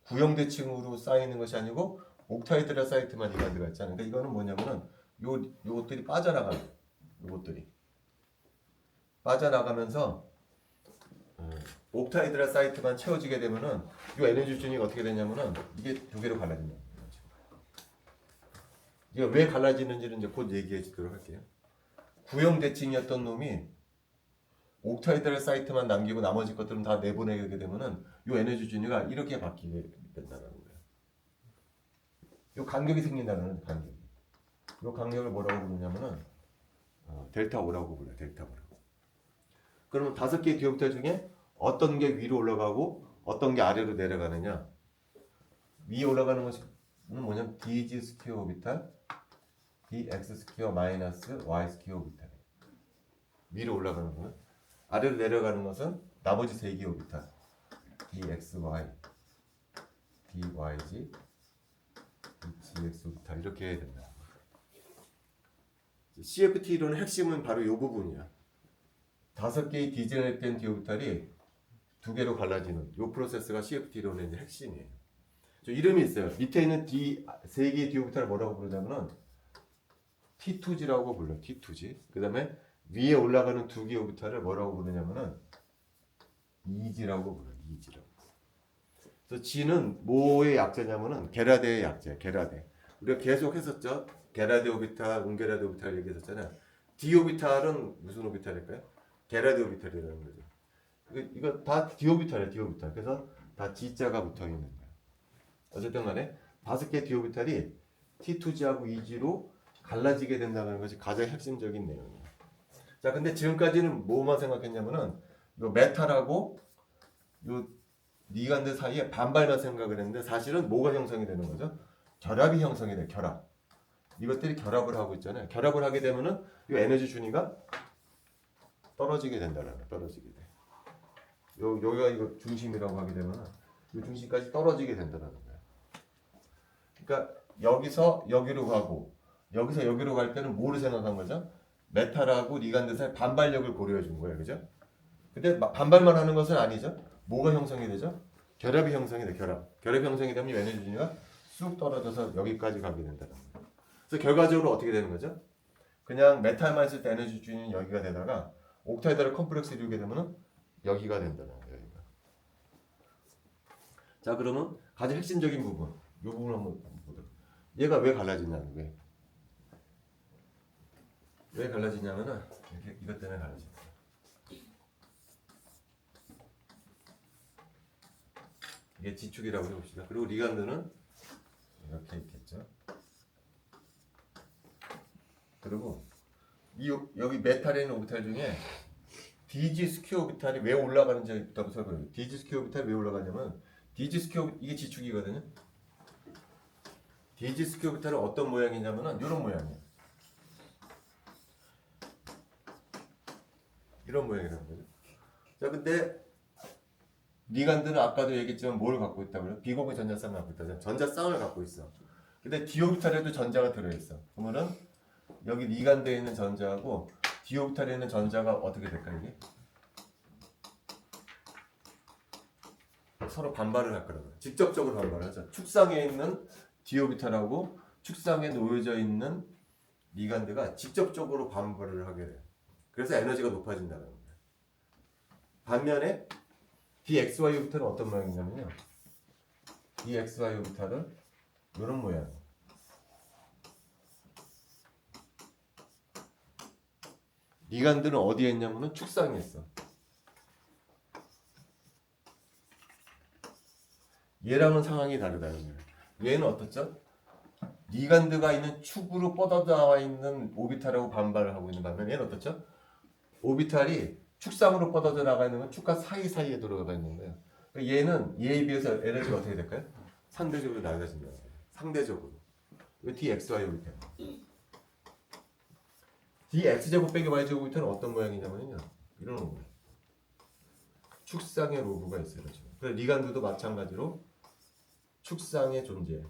구형대칭으로 쌓이는 것이 아니고 옥타이드라 사이트만 리간드가 있잖아요. 그러니까 이거는 뭐냐면은 요것들이 빠져나가요. 요것들이 빠져나가면서 옥타이드라 사이트만 채워지게 되면은 이 에너지 준위가 어떻게 되냐면은 이게 두 개로 갈라진다. 이게 왜 갈라지는지는 이제 곧 얘기해 주도록 할게요. 구형대칭이었던 놈이 옥타이드라 사이트만 남기고 나머지 것들은 다 내보내게 되면은 이 에너지 준위가 이렇게 바뀌게 된다는 거예요. 이 간격이 생긴다는 간격. 이 간격을 뭐라고 부르냐면은 델타 O라고 불러요. 델타 O라고. 그러면 5개의 디오비탈 중에 어떤 게 위로 올라가고 어떤 게 아래로 내려가느냐? 위에 올라가는 것은 뭐냐면 dg 스퀘어 오비탈, dx 스퀘어 마이너스 y 스퀘어 오비탈. 위로 올라가는 거는 아래로 내려가는 것은 나머지 3개 오비탈, dxy, dyg, dgx 오비탈 이렇게 해야 된다. CFT 이론의 핵심은 바로 이 부분이야. 5개의 디제네레이트된 디오비탈이 2개로 갈라지는 이 프로세스가 CFT 이론의 핵심이에요. 저 이름이 있어요. 밑에 있는 3개의 디오비탈을 뭐라고 부르냐면은 T2G라고 불러요. T2G. 그 다음에 위에 올라가는 2개의 오비탈을 뭐라고 부르냐면은 EG라고 불러요. EG라고. 그래서 G는 뭐의 약자냐면은 게라데의 약자예요. 게라데. 우리가 계속 했었죠. 게라데 오비탈, 운게라데 오비탈 얘기했었잖아요. D 오비탈은 무슨 오비탈일까요? 게라데 오비탈이라는 거죠. 이거 다 D 오비탈이에요. D 오비탈. 그래서 다 G자가 붙어 있는 거예요. 어쨌든 간에 5개 D 오비탈이 T2G하고 EG로 갈라지게 된다는 것이 가장 핵심적인 내용이에요. 자, 근데 지금까지는 뭐만 생각했냐면은 요 메탈하고 요 리간드 사이에 반발만 생각을 했는데 사실은 뭐가 형성이 되는 거죠? 결합이 형성이 돼요. 결합. 이것들이 결합을 하고 있잖아요. 결합을 하게 되면은 이 에너지 준위가 떨어지게 된다는 거예요. 떨어지게 돼. 여기가 이거 중심이라고 하게 되면은 이 중심까지 떨어지게 된다는 거예요. 그러니까 여기서 여기로 가고 여기서 여기로 갈 때는 뭐를 생각한 거죠? 메탈하고 리간드 사이 반발력을 고려해 준 거예요. 그죠? 근데 반발만 하는 것은 아니죠. 뭐가 형성이 되죠? 결합이 형성이 돼. 결합이 형성이 되면 이 에너지 준위가 쑥 떨어져서 여기까지 가게 된다는 거예요. 그래서 결과적으로 어떻게 되는 거죠? 그냥 메탈만 있을 때 에너지 준위는 여기가 되다가 옥타이드를 컴플렉스 이루게 되면은 여기가 된다는 거예요. 여기가. 자 그러면 가장 핵심적인 부분 이 부분 한번 보도록. 얘가 왜 갈라지냐는 왜 갈라지냐면은 이렇게 이것 때문에 갈라져요. 이게 지축이라고 해봅시다. 그리고 리간드는 이렇게 있겠죠. 그리고 여기 메탈에 있는 오비탈 중에 DG 스퀘어 오비탈이 왜 올라가는지부터 설명해요. DG 스퀘어 오비탈이 왜 올라가냐면 DG 스퀘어 이게 지축이거든요. DG 스퀘어 오비탈은 어떤 모양이냐면은 이런 모양이에요. 이런 모양이라는 거죠. 자 근데 리간드는 아까도 얘기했지만 뭘 갖고 있다고요? 비공유 전자쌍을 갖고 있다. 전자쌍을 갖고 있어. 근데 d 오비탈에도 전자가 들어있어. 그러면은 여기 리간드에 있는 전자하고 d 오비탈에 있는 전자가 어떻게 될까 이게? 서로 반발을 할 거라고요. 직접적으로 반발을 하죠. 축상에 있는 d 오비탈하고 축상에 놓여져 있는 리간드가 직접적으로 반발을 하게 돼요. 그래서 에너지가 높아진다는 거예요. 반면에 dxy 오비탈은 어떤 모양이냐면요. dxy 오비탈은 이런 모양. 리간드는 어디에 있냐면은 축상에 있어. 얘랑은 상황이 다르다는 거예요. 얘는 어떻죠? 리간드가 있는 축으로 뻗어나와 있는 오비탈하고 반발을 하고 있는 반면 얘는 어떻죠? 오비탈이 축상으로 뻗어져 나가 있는 건 축과 사이사이에 들어가 있는 거예요. 그러니까 얘는 얘에 비해서 에너지가 어떻게 될까요? 상대적으로 낮아진다. 상대적으로. 왜 dxy 오비탈? dx제곱 빼기 y제곱 오비탈은 어떤 모양이냐면요. 이런 거예요. 축상의 로브가 있어요. 그래서 리간드도 마찬가지로 축상의 존재.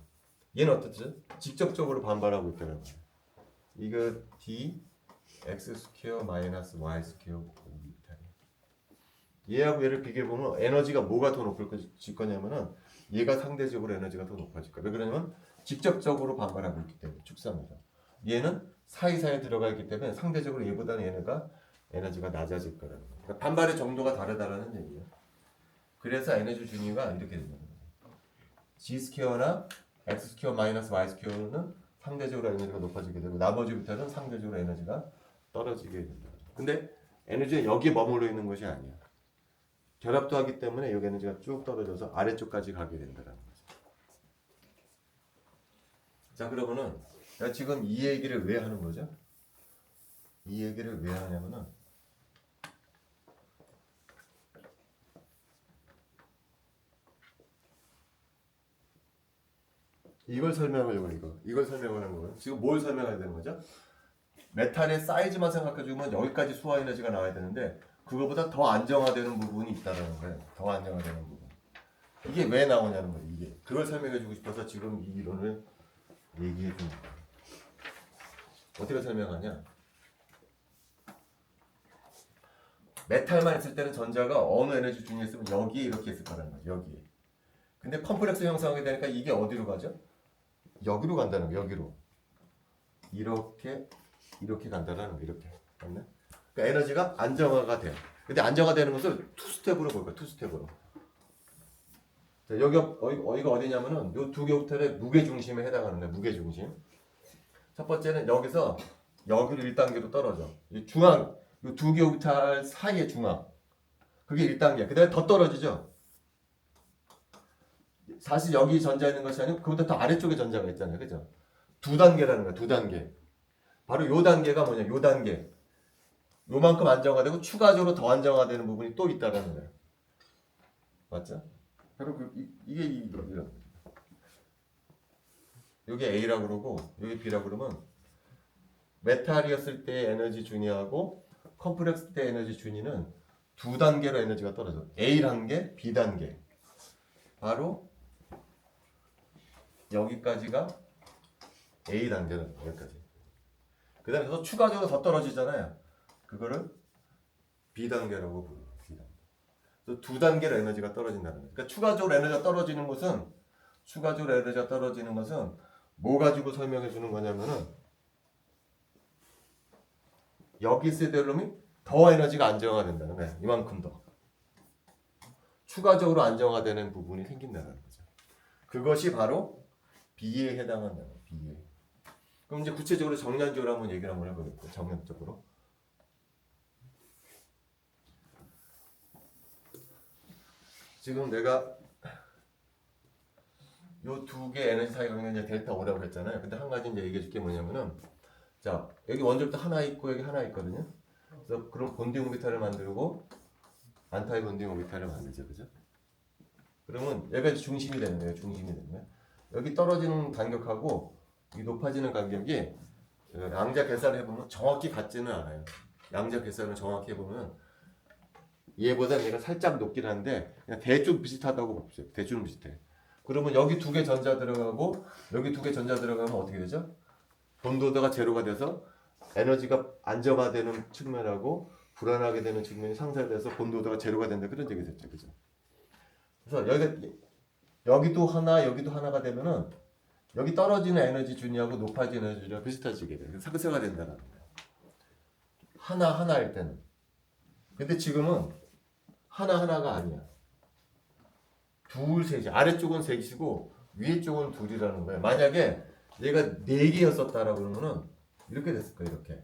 얘는 어떻죠? 직접적으로 반발하고 있다는 거예요. 이거 d x 스퀘어 마이너스 y 스퀘어 오비탈. 얘하고 얘를 비교해 보면 에너지가 뭐가 더 높아질 거냐면은 얘가 상대적으로 에너지가 더 높아질 거야. 왜 그러냐면 직접적으로 반발하고 있기 때문에 축상에서. 얘는 사이사이에 들어가 있기 때문에 상대적으로 얘보다는 얘네가 에너지가 낮아질 거라는 거예요. 그러니까 반발의 정도가 다르다라는 얘기예요. 그래서 에너지 준위가 이렇게 됩니다. g 스퀘어나 x 스퀘어 마이너스 y 스퀘어는 상대적으로 에너지가 높아지게 되고 나머지부터는 상대적으로 에너지가 떨어지게 된다. 근데 에너지는 여기에 머물러 있는 것이 아니야. 결합도 하기 때문에 여기 에너지가 쭉 떨어져서 아래쪽까지 가게 된다는 거죠. 자 그러면은 내가 지금 이 얘기를 왜 하는 거죠? 이 얘기를 왜 하냐면은 이걸 설명하려고 이걸 설명하는 거예요. 지금 뭘 설명해야 되는 거죠? 메탈의 사이즈만 생각해주면 여기까지 소화 에너지가 나와야 되는데 그거보다 더 안정화되는 부분이 있다는 거예요. 더 안정화되는 부분. 이게 왜 나오냐는 거예요. 이게 그걸 설명해주고 싶어서 지금 이 이론을 얘기해 준 거예요. 어떻게 설명하냐? 메탈만 있을 때는 전자가 어느 에너지 준위에 있으면 여기에 이렇게 있을 거라는 거죠. 여기에. 근데 컴플렉스 형성하게 되니까 이게 어디로 가죠? 여기로 간다는 거예요. 여기로. 이렇게 간다는 거예요. 이렇게. 맞나? 그러니까 에너지가 안정화가 돼요. 근데 안정화되는 것을 투 스텝으로 볼 거예요. 투 스텝으로. 자, 여기가 어디냐면은 요 두 개 오비탈의 무게 중심에 해당하는 거예요. 무게 중심. 첫 번째는 여기서 여기로 1단계로 떨어져. 이 중앙, 요 두 개 오비탈 사이의 중앙. 그게 1단계. 그 다음에 더 떨어지죠. 사실 여기 전자 있는 것이 아니고 그보다 더 아래쪽에 전자가 있잖아요. 그죠? 두 단계라는 거야. 두 단계. 바로 요 단계가 뭐냐? 요 단계. 요만큼 안정화되고 추가적으로 더 안정화되는 부분이 또 있다라는 거예요. 맞죠? 바로 이게 이런. 요게 A라고 그러고 요게 B라고 그러면 메탈이었을 때 에너지 준위하고 컴플렉스 때 에너지 준위는 두 단계로 에너지가 떨어져. A 단계, B 단계. 바로 여기까지가 A 단계는 여기까지. 그 다음에 또 추가적으로 더 떨어지잖아요. 그거를 B 단계라고 부르고 B 단계. 또 두 단계로 에너지가 떨어진다는 거예요. 그러니까 추가적으로 에너지가 떨어지는 것은 뭐 가지고 설명해 주는 거냐면은 여기 있을 때 놈이 더 에너지가 안정화된다는 거예요. 이만큼 더. 추가적으로 안정화되는 부분이 생긴다는 거죠. 그것이 바로 B에 해당한다는 거예요. B에. 그럼 이제 구체적으로 정량적으로 한번 얘기를 한번 해보겠습니다. 정량적으로. 지금 내가 요 두 개 에너지 사이 관계는 이제 델타 O라고 했잖아요. 근데 한 가지 이제 얘기해 줄 게 뭐냐면은 자, 여기 원점부터 하나 있고 여기 하나 있거든요. 그래서 그럼 본딩 오비탈을 만들고 안타의 본딩 오비탈을 만들죠. 그죠? 그러면 얘가 이제 중심이 되는 거예요. 중심이 되는 거예요. 여기 떨어지는 간격하고 이 높아지는 간격이 양자 계산을 해보면 정확히 같지는 않아요. 양자 계산을 정확히 해보면 얘보다 얘가 살짝 높긴 한데 그냥 대충 비슷하다고 봅시다. 대충 비슷해. 그러면 여기 두 개 전자 들어가고 여기 두 개 전자 들어가면 어떻게 되죠? 본도도가 제로가 돼서 에너지가 안정화되는 측면하고 불안하게 되는 측면이 상쇄돼서 본도도가 제로가 된다. 그런 얘기 됐죠. 그죠? 그래서 여기도 하나 여기도 하나가 되면은 여기 떨어지는 에너지 준위하고 높아지는 에너지 준위가 비슷해지게 돼요. 상쇄가 된다는 거예요. 하나일 때는. 근데 지금은 하나가 아니야. 둘, 셋이. 아래쪽은 셋이고 위에 쪽은 둘이라는 거예요. 만약에 얘가 네 개였었다라고 그러면은 이렇게 됐을 거예요. 이렇게.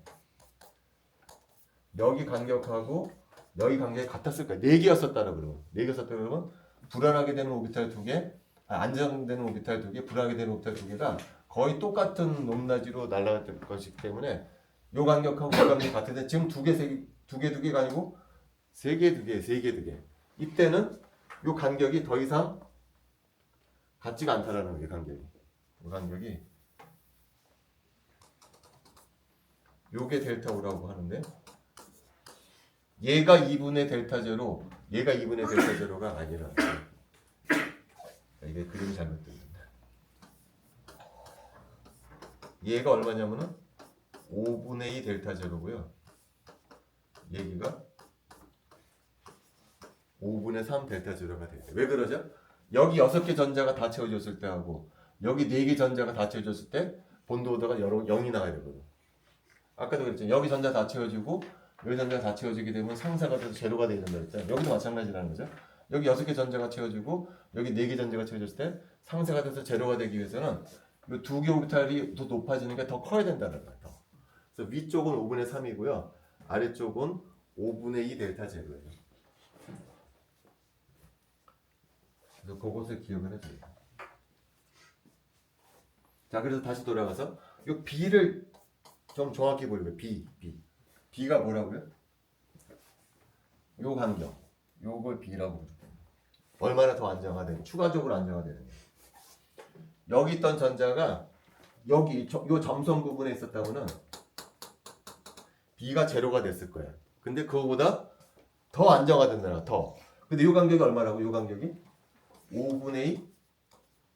여기 간격하고 여기 간격이 같았을 거예요. 네 개였었다라고 그러면. 네 개였었다 그러면 불안하게 되는 오비탈 두 개, 안정되는 오비탈 두 개, 불안하게 되는 오비탈 두 개가 거의 똑같은 높낮이로 날아갈 것이기 때문에 요 간격하고 그 간격이 같은데 지금 두 개가 아니고 세 개, 두 개. 이때는 요 간격이 더 이상 같지가 않다라는 거예요. 요 간격이 요게 델타 O라고 하는데 얘가 2분의 델타 제로, 얘가 2분의 델타 제로가 아니라 이게 그림이 잘못됐는데 얘가 얼마냐면은 5분의 2 델타 제로고요. 얘기가 5분의 3 델타 제로가 돼요. 왜 그러죠? 여기 6개 전자가 다 채워졌을 때 하고 여기 4개 전자가 다 채워졌을 때 본도 오더가 0이 나와야 되거든. 아까도 그랬죠. 여기 전자 다 채워지고 여기 전자 다 채워지게 되면 상사가 돼서 제로가 되야 된다 했잖아요. 여기도 마찬가지라는 거죠. 여기 6개 전자가 채워지고 여기 4개 전자가 채워졌을 때 상세가 돼서 제로가 되기 위해서는 이 두 개 오비탈이 더 높아지는 게 더 커야 된다는 거예요. 그래서 위쪽은 5분의 3이고요. 아래쪽은 5분의 2 델타 제로예요. 그래서 그것을 기억을 해줘요. 자, 그래서 다시 돌아가서 이 B를 좀 정확히 보려고요. B가 뭐라고요? 요 간격. 요걸 B라고 부르죠. 얼마나 더 안정화되는, 추가적으로 안정화되는 거예요. 여기 있던 전자가 여기 요 점선 부분에 있었다고는 B가 제로가 됐을 거야. 근데 그거보다 더 안정화된다. 더. 근데 요 간격이 얼마라고? 요 간격이 5분의 2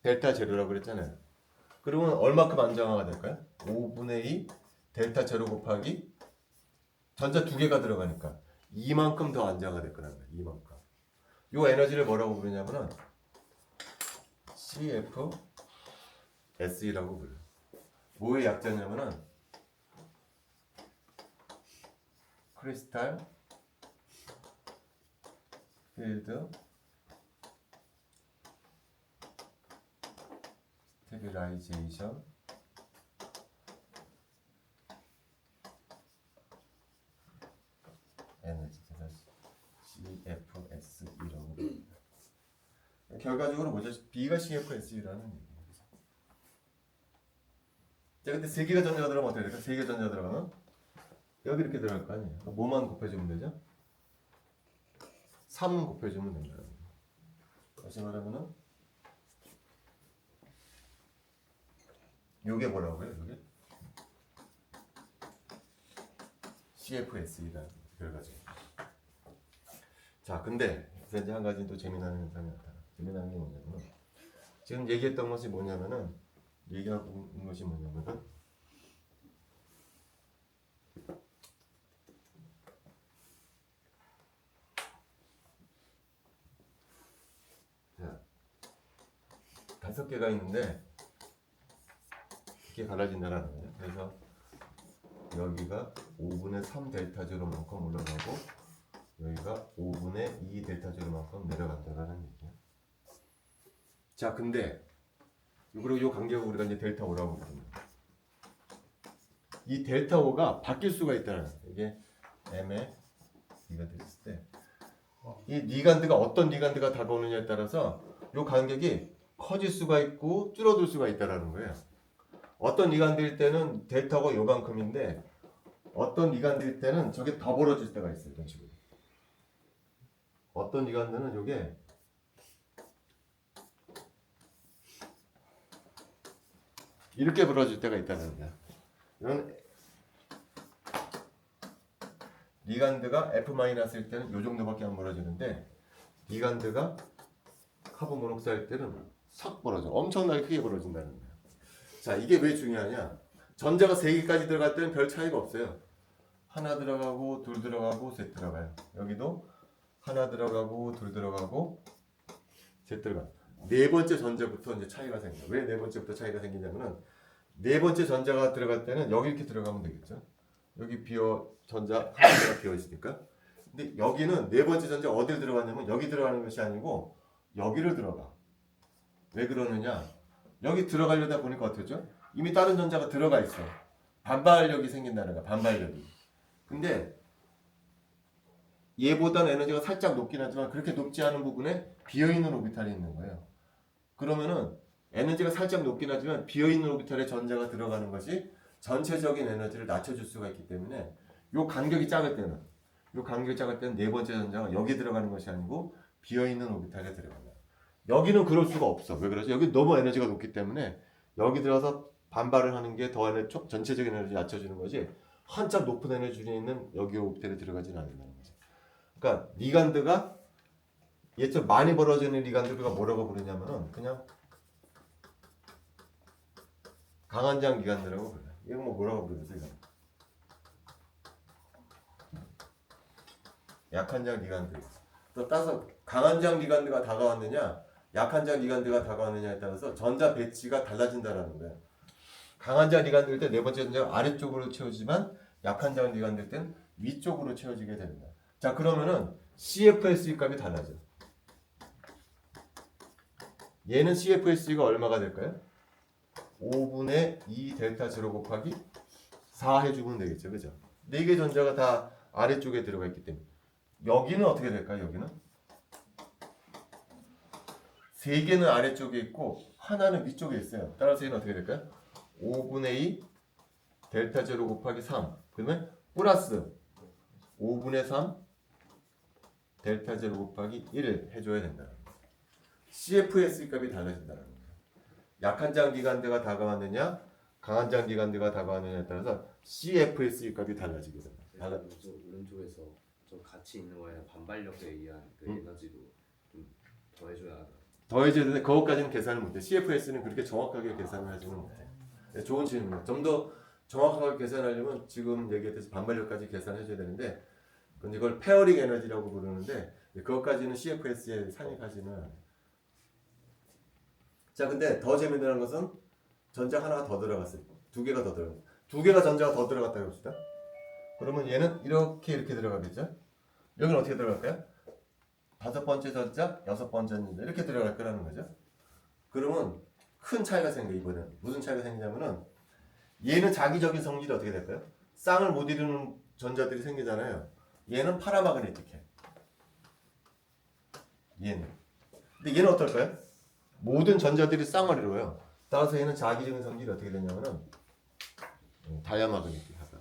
델타 제로라고 그랬잖아요. 그러면 얼마큼 안정화가 될까요? 5분의 2 델타 제로 곱하기 전자 두 개가 들어가니까 이만큼 더 안정화가 될 거란 거예요. 이만큼. 요 에너지를 뭐라고 부르냐면은 CFSE라고 불러요. 뭐의 약자냐면은 크리스탈 필드 스테빌라이제이션 에너지 CFSE라고 합니다. 결과적으로 뭐죠? B가 CFSE라는 얘기예요. 자, 근데 세 개가 전자가 들어가면 어떻게 될까? 세 개 전자 들어가면 여기 이렇게 들어갈 거 아니에요. 뭐만 곱해주면 되죠? 3 곱해주면 된다. 다시 말하면은 요게 뭐라고요? 요게 CFSE라는 결과죠. 자, 근데 이제 한 가지 또 재미나는 현상이 나타나. 재미나는 게 뭐냐면 지금 얘기했던 것이 뭐냐면은 얘기하고 있는 것이 뭐냐면은 자, 5개가 있는데 이렇게 갈라진다는 거예요. 그래서 여기가 5분의 3 델타 제로만큼 올라가고 여기가 델타가 5분의 2 델타 제로만큼 내려간다라는 얘기야. 자, 근데 그리고 이 간격을 우리가 이제 델타 O라고 부릅니다. 이 델타 O가 바뀔 수가 있다는 거야. 이게 M의 D가 됐을 때 이 리간드가 어떤 리간드가 다가오느냐에 따라서 이 간격이 커질 수가 있고 줄어들 수가 있다라는 거예요. 어떤 리간드일 때는 델타가 요만큼인데 어떤 리간드일 때는 저게 더 벌어질 때가 있어요. 이런 식으로. 어떤 리간드는 이게 이렇게 벌어질 때가 있다는 거야. 이런 리간드가 F-일 때는 이 정도밖에 안 벌어지는데 리간드가 카본 모녹사일 때는 싹 벌어져. 엄청나게 크게 벌어진다는 거야. 자, 이게 왜 중요하냐? 전자가 3개까지 들어갈 때는 별 차이가 없어요. 하나 들어가고 둘 들어가고 셋 들어가요. 여기도 하나 들어가고 둘 들어가고 셋 들어가. 네 번째 전자부터 이제 차이가 생겨. 왜 네 번째부터 차이가 생기냐면은 네 번째 전자가 들어갈 때는 여기 이렇게 들어가면 되겠죠. 여기 전자 하나가 비어 있으니까. 근데 여기는 네 번째 전자 어디를 들어가냐면 여기 들어가는 것이 아니고 여기를 들어가. 왜 그러느냐? 여기 들어가려다 보니까 어떻죠? 이미 다른 전자가 들어가 있어. 반발력이 생긴다는 거야. 반발력이. 근데 얘보다는 에너지가 살짝 높긴 하지만 그렇게 높지 않은 부분에 비어있는 오비탈이 있는 거예요. 그러면은 에너지가 살짝 높긴 하지만 비어있는 오비탈에 전자가 들어가는 것이 전체적인 에너지를 낮춰줄 수가 있기 때문에 요 간격이 작을 때는 네 번째 전자가 여기 들어가는 것이 아니고 비어있는 오비탈에 들어간다. 여기는 그럴 수가 없어. 왜 그러지? 여기 너무 에너지가 높기 때문에 여기 들어가서 반발을 하는 게 더 전체적인 에너지 낮춰주는 거지 한참 높은 에너지에 있는 여기 오비탈에 들어가지는 않는다는 거지. 그러니까 리간드가 얘처럼 많이 벌어지는 리간드가 뭐라고 부르냐면은 그냥 강한장 리간드라고 불러요. 이거 뭐라고 부르겠어 이거? 약한장 리간드. 또 따라서 강한장 리간드가 다가왔느냐 약한장 리간드가 다가왔느냐에 따라서 전자 배치가 달라진다라는 거예요. 강한장 리간드일 때 네 번째 전자가 아래쪽으로 채워지지만 약한장 리간드일 때는 위쪽으로 채워지게 됩니다. 자, 그러면은 CFSE 값이 달라져. 얘는 CFSE가 얼마가 될까요? 5분의 2 델타 제로 곱하기 4 해주면 되겠죠. 그죠? 4개 전자가 다 아래쪽에 들어가 있기 때문에 여기는 어떻게 될까요? 여기는 3개는 아래쪽에 있고 하나는 위쪽에 있어요. 따라서 얘는 어떻게 될까요? 5분의 2 델타 제로 곱하기 3 그러면 플러스 5분의 3 델타 제로 곱하기 1을 해줘야 된다. CFS 값이 달라진다는 거예요. 약한 장 기간대가 다가왔느냐 강한 장 기간대가 다가왔느냐에 따라서 CFS 값이 달라지게 됩니다. 오른쪽에서 좀 같이 있는 거에 반발력에 의한 그 에너지도 좀 더해줘야 하나? 더해져야 되는데 그것까지는 계산을 못해. CFS는 그렇게 정확하게 계산을 하지는 못해. 좋은 질문이에요. 좀 더 정확하게 계산하려면 지금 얘기했듯이 반발력까지 계산해줘야 되는데 근데 이걸 페어링 에너지라고 부르는데 그것까지는 CFS에 상입하지는 않아요. 자, 근데 더 재미있는 것은 전자 하나가 더 들어갔어요. 2개가 더 들어갔어요. 2개가 전자가 더 들어갔다고 합시다. 그러면 얘는 이렇게 들어가겠죠? 여기는 어떻게 들어갈까요? 5번째 전자, 6번째 전자 이렇게 들어갈 거라는 거죠. 그러면 큰 차이가 생겨 이번에는. 무슨 차이가 생기냐면은 얘는 자기적인 성질이 어떻게 될까요? 쌍을 못 이루는 전자들이 생기잖아요. 얘는 파라마그네틱해. 얘는. 근데 얘는 어떨까요? 모든 전자들이 쌍을 이루어요. 따라서 얘는 자기적인 성질이 어떻게 되냐면은 다이아마그네틱하다.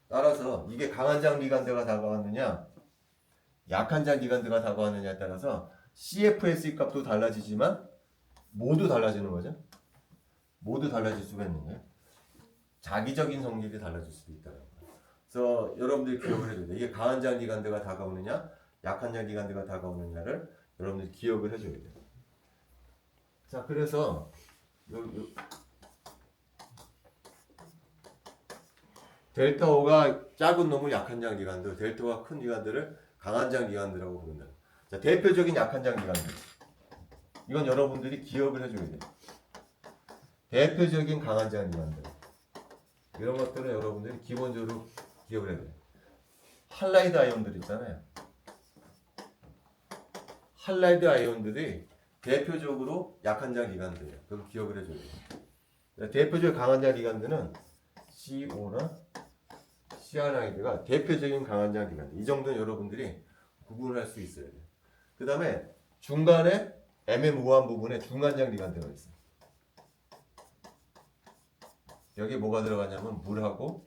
따라서 이게 강한 장 리간드가 다가왔느냐 약한 장 리간드가 다가왔느냐에 따라서 CFS 값도 달라지지만 모두 달라지는 거죠. 모두 달라질 수가 있는 거예요. 자기적인 성질이 달라질 수도 있다는 거예요. 그래서 여러분들이 기억을 해줘야 돼요. 이게 강한 장 리간드가 다가오느냐 약한 장 리간드가 다가오느냐를 여러분들이 기억을 해줘야 돼요. 자, 그래서 델타 O가 작은 놈을 약한 장 리간드, 델타 O가 큰 리간드를 강한 장 리간드라고 부른다. 자, 대표적인 약한 장 리간드. 이건 여러분들이 기억을 해줘야 돼요. 대표적인 강한 장 리간드. 이런 것들은 여러분들이 기본적으로 기억을 해야 돼요. 할라이드 아이온들 있잖아요. 할라이드 아이온들이 대표적으로 약한장 리간드예요. 그럼 기억을 해줘야 돼요. 대표적인 강한장 리간드는 CO나 시아나이드가 대표적인 강한장 리간드. 이 정도는 여러분들이 구분할 수 있어야 돼요. 그 다음에 중간에 애매모호한 부분에 중간장 리간드가 있어요. 여기 뭐가 들어가냐면 물하고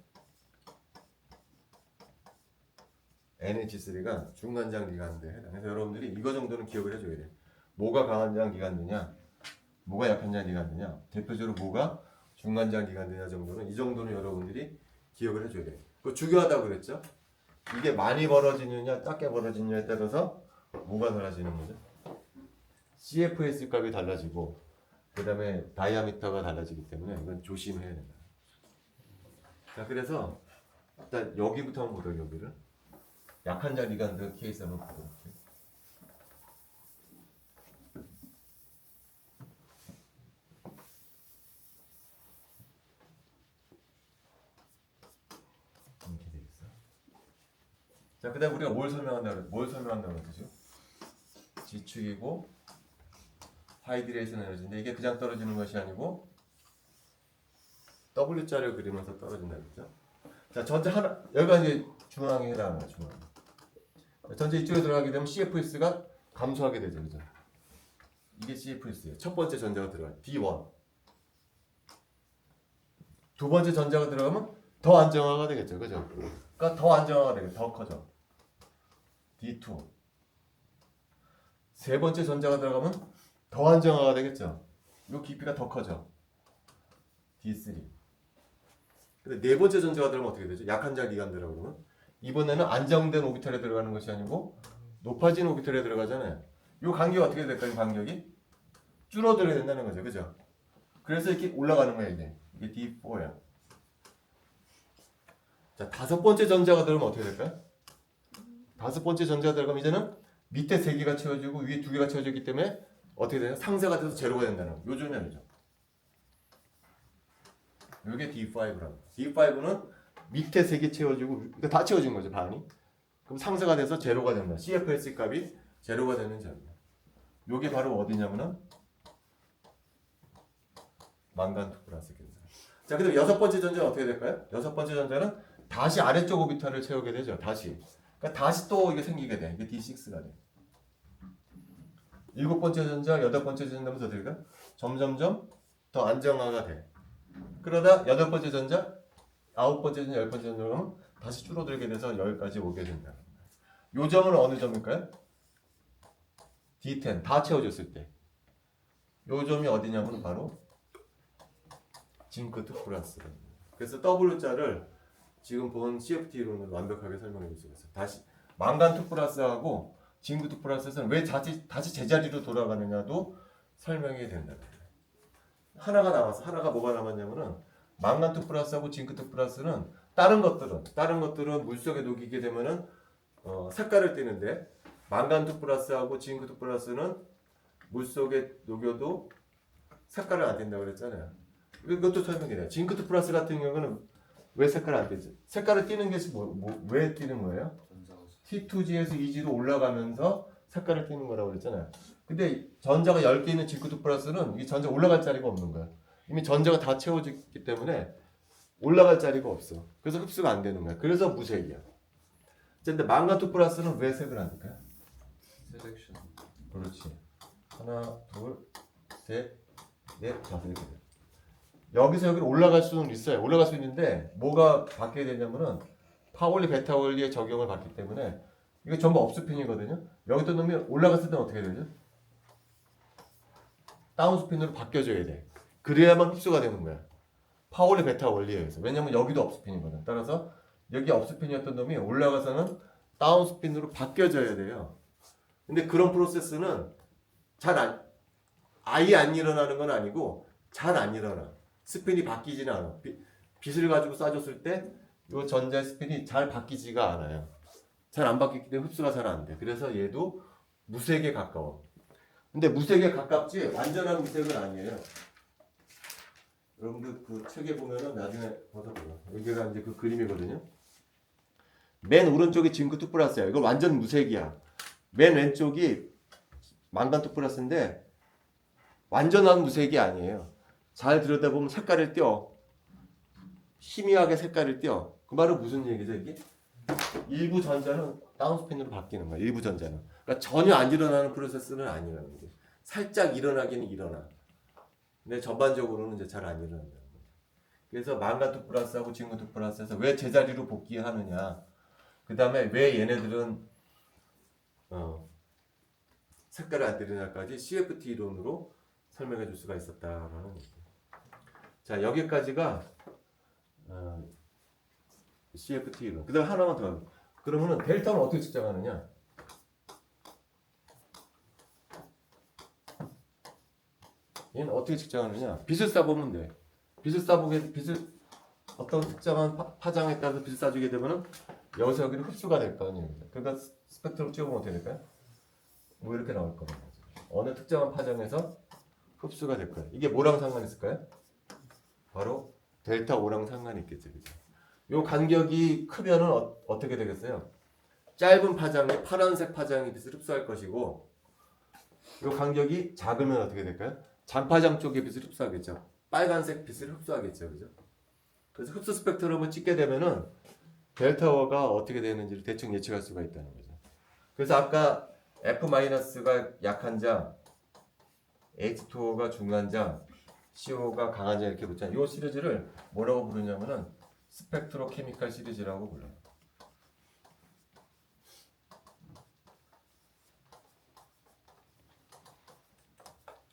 NH3가 중간장 리간드에 해당해서 여러분들이 이거 정도는 기억을 해줘야 돼요. 뭐가 강한장 리간드냐, 뭐가 약한장 리간드냐, 대표적으로 뭐가 중간장 리간드냐 정도는 이 정도는 여러분들이 기억을 해줘야 돼요. 그 중요하다고 그랬죠? 이게 많이 벌어지느냐 작게 벌어지느냐에 따라서 뭐가 달라지는 거죠? CFS 값이 달라지고 그 다음에 다이아미터가 달라지기 때문에 이건 조심해야 된다. 자, 그래서 일단 여기부터 한번 보도록 여기를 약한장 리간드 케이스 한번 보도록 할게요. 이렇게 되겠어. 자, 그다음 우리가 뭘 설명한다고 했죠? 지축이고 하이드레이션 에너지인데 이게 그냥 떨어지는 것이 아니고 W자를 그리면서 떨어진다 그랬죠? 자, 전체 하나 여기가 이제 중앙에 해당하는 거야, 중앙. 전체 이쪽에 들어가게 되면 CFS가 감소하게 되죠, 그죠? 이게 CFS예요. 첫 번째 전자가 들어가 D1. 두 번째 전자가 들어가면 더 안정화가 되겠죠, 그죠? 그러니까 더 안정화가 되겠죠, 더 커져. D2. 세 번째 전자가 들어가면 더 안정화가 되겠죠. 요 깊이가 더 커져. D3. 근데 네 번째 전자가 들어가면 어떻게 되죠? 약한장 리간드라고 그러면 이번에는 안정된 오비탈에 들어가는 것이 아니고 높아진 오비탈에 들어가잖아요. 요 간격이 어떻게 될까요? 간격이 줄어들어야 된다는 거죠, 그죠? 그래서 이렇게 올라가는 거예요, 이게. 이게 D4야. 자, 다섯 번째 전자가 들어가면 어떻게 될까요? 다섯 번째 전자가 들어가면 이제는 밑에 세 개가 채워지고 위에 두 개가 채워졌기 때문에 어떻게 되냐? 상쇄가 돼서 제로가 된다는 거. 요 점이 아니죠. 요게 D5라고. D5는 밑에 세 개 채워지고 그러니까 다 채워진 거죠, 반이. 그럼 상쇄가 돼서 제로가 된다. CFS 값이 제로가 되는 점이에요. 요게 바로 어디냐면은 망간 2 플러스 계산. 자, 그다음 여섯 번째 전자는 어떻게 될까요? 여섯 번째 전자는 다시 아래쪽 오비탈을 채우게 되죠. 다시. 그러니까 다시 또 이게 생기게 돼. 이게 D6가 돼. 일곱 번째 전자, 여덟 번째 전자면 어떻게 될까? 점점점 더 안정화가 돼. 그러다 여덟 번째 전자, 아홉 번째 전자, 열 번째 전자는 다시 줄어들게 돼서 여기까지 오게 된다. 요 점은 어느 점일까요? D10 다 채워졌을 때. 요 점이 어디냐면 바로 징크 2 플러스. 그래서 W자를 지금 본 CFT로는 완벽하게 설명해 줄 수 있어요. 다시 망간 2 플러스하고 징크 2 플러스는 왜 다시 제자리로 돌아가느냐도 설명이 된다. 하나가 남았어. 하나가 뭐가 남았냐면은 망간 2 플러스하고 징크 2 플러스는 다른 것들은 물속에 녹이게 되면은 색깔을 띠는데 망간 2 플러스하고 징크 2 플러스는 물속에 녹여도 색깔을 안 띈다고 그랬잖아요. 이것도 설명이래요. 징크 2 플러스 같은 경우는 왜 색깔을 안 띄지? 색깔을 띠는 게 왜 띠는 거예요? T2G에서 2G로 올라가면서 색깔을 띠는 거라고 그랬잖아요. 근데 전자가 10개 있는 징크 2 플러스는 이 전자 올라갈 자리가 없는 거야. 이미 전자가 다 채워졌기 때문에 올라갈 자리가 없어. 그래서 흡수가 안 되는 거야. 그래서 무색이야. 근데 망간 2 플러스는 왜 색을 안 낼까요? 셀렉션. 그렇지. 하나, 둘, 셋, 넷, 다섯 이렇게 돼. 여기서 여기로 올라갈 수는 있어요. 올라갈 수 있는데 뭐가 바뀌게 되냐면은 파원리, 베타 원리의 적용을 받기 때문에 이거 전부 업스핀이거든요. 여기다 놓으면 올라갔을 때는 어떻게 되죠? 다운스핀으로 바뀌어줘야 돼. 그래야만 흡수가 되는 거야. 파원리, 베타 원리에 의해서. 왜냐면 여기도 업스핀이거든. 따라서 여기 업스핀이었던 놈이 올라가서는 다운스핀으로 바뀌어져야 돼요. 근데 그런 프로세스는 아예 안 일어나는 건 아니고 잘 안 일어나. 스핀이 바뀌지는 않아. 빛을 가지고 쏴줬을 때 이 전자 스핀이 잘 바뀌지가 않아요. 잘 안 바뀌기 때문에 흡수가 잘 안 돼. 그래서 얘도 무색에 가까워. 근데 무색에 가깝지 완전한 무색은 아니에요. 여러분들 그 책에 보면은 나중에 봐서 보세요. 여기가 이제 그 그림이거든요. 맨 오른쪽이 징크 2 플러스야. 이거 완전 무색이야. 맨 왼쪽이 망간 2 플러스인데 완전한 무색이 아니에요. 잘 들여다보면 색깔을 띄어. 희미하게 색깔을 띄어. 그 말은 무슨 얘기죠 이게? 일부 전자는 다운스핀으로 바뀌는 거야. 일부 전자는. 그러니까 전혀 안 일어나는 프로세스는 아니라는 거지. 살짝 일어나기는 일어나. 근데 전반적으로는 이제 잘 안 일어난다는 거죠. 그래서 망간 2 플러스하고 징크 2 플러스에서 왜 제자리로 복귀하느냐. 그 다음에 왜 얘네들은 색깔을 안 들이냐까지 CFT 이론으로 설명해 줄 수가 있었다라는 거죠. 자, 여기까지가 CFT 이론. 그 다음에 하나만 더. 그러면은 델타는 어떻게 측정하느냐? 얘는 어떻게 측정하느냐? 빛을 쏴보면 돼. 빛을 어떤 특정한 파장에 따라서 빛을 쏴주게 되면은 여기서 여기는 흡수가 될 거 아니에요. 그러니까 스펙트럼 찍어보면 어떻게 될까요? 뭐 이렇게 나올 거예요. 어느 특정한 파장에서 흡수가 될 거예요. 이게 뭐랑 상관이 있을까요? 바로 델타 O랑 상관이 있겠죠. 그죠? 요 간격이 크면은 어떻게 되겠어요? 짧은 파장에 파란색 파장이 빛을 흡수할 것이고 요 간격이 작으면 어떻게 될까요? 잔파장 쪽에 빛을 흡수하겠죠. 빨간색 빛을 흡수하겠죠. 그죠? 그래서 흡수 스펙트럼을 찍게 되면은 델타가 어떻게 되는지를 대충 예측할 수가 있다는 거죠. 그래서 아까 F-가 약한 장, H2O가 중간 장, CO가 강한 장 이렇게 붙잖아요. 이 시리즈를 뭐라고 부르냐면은 스펙트로케미칼 시리즈라고 불러요.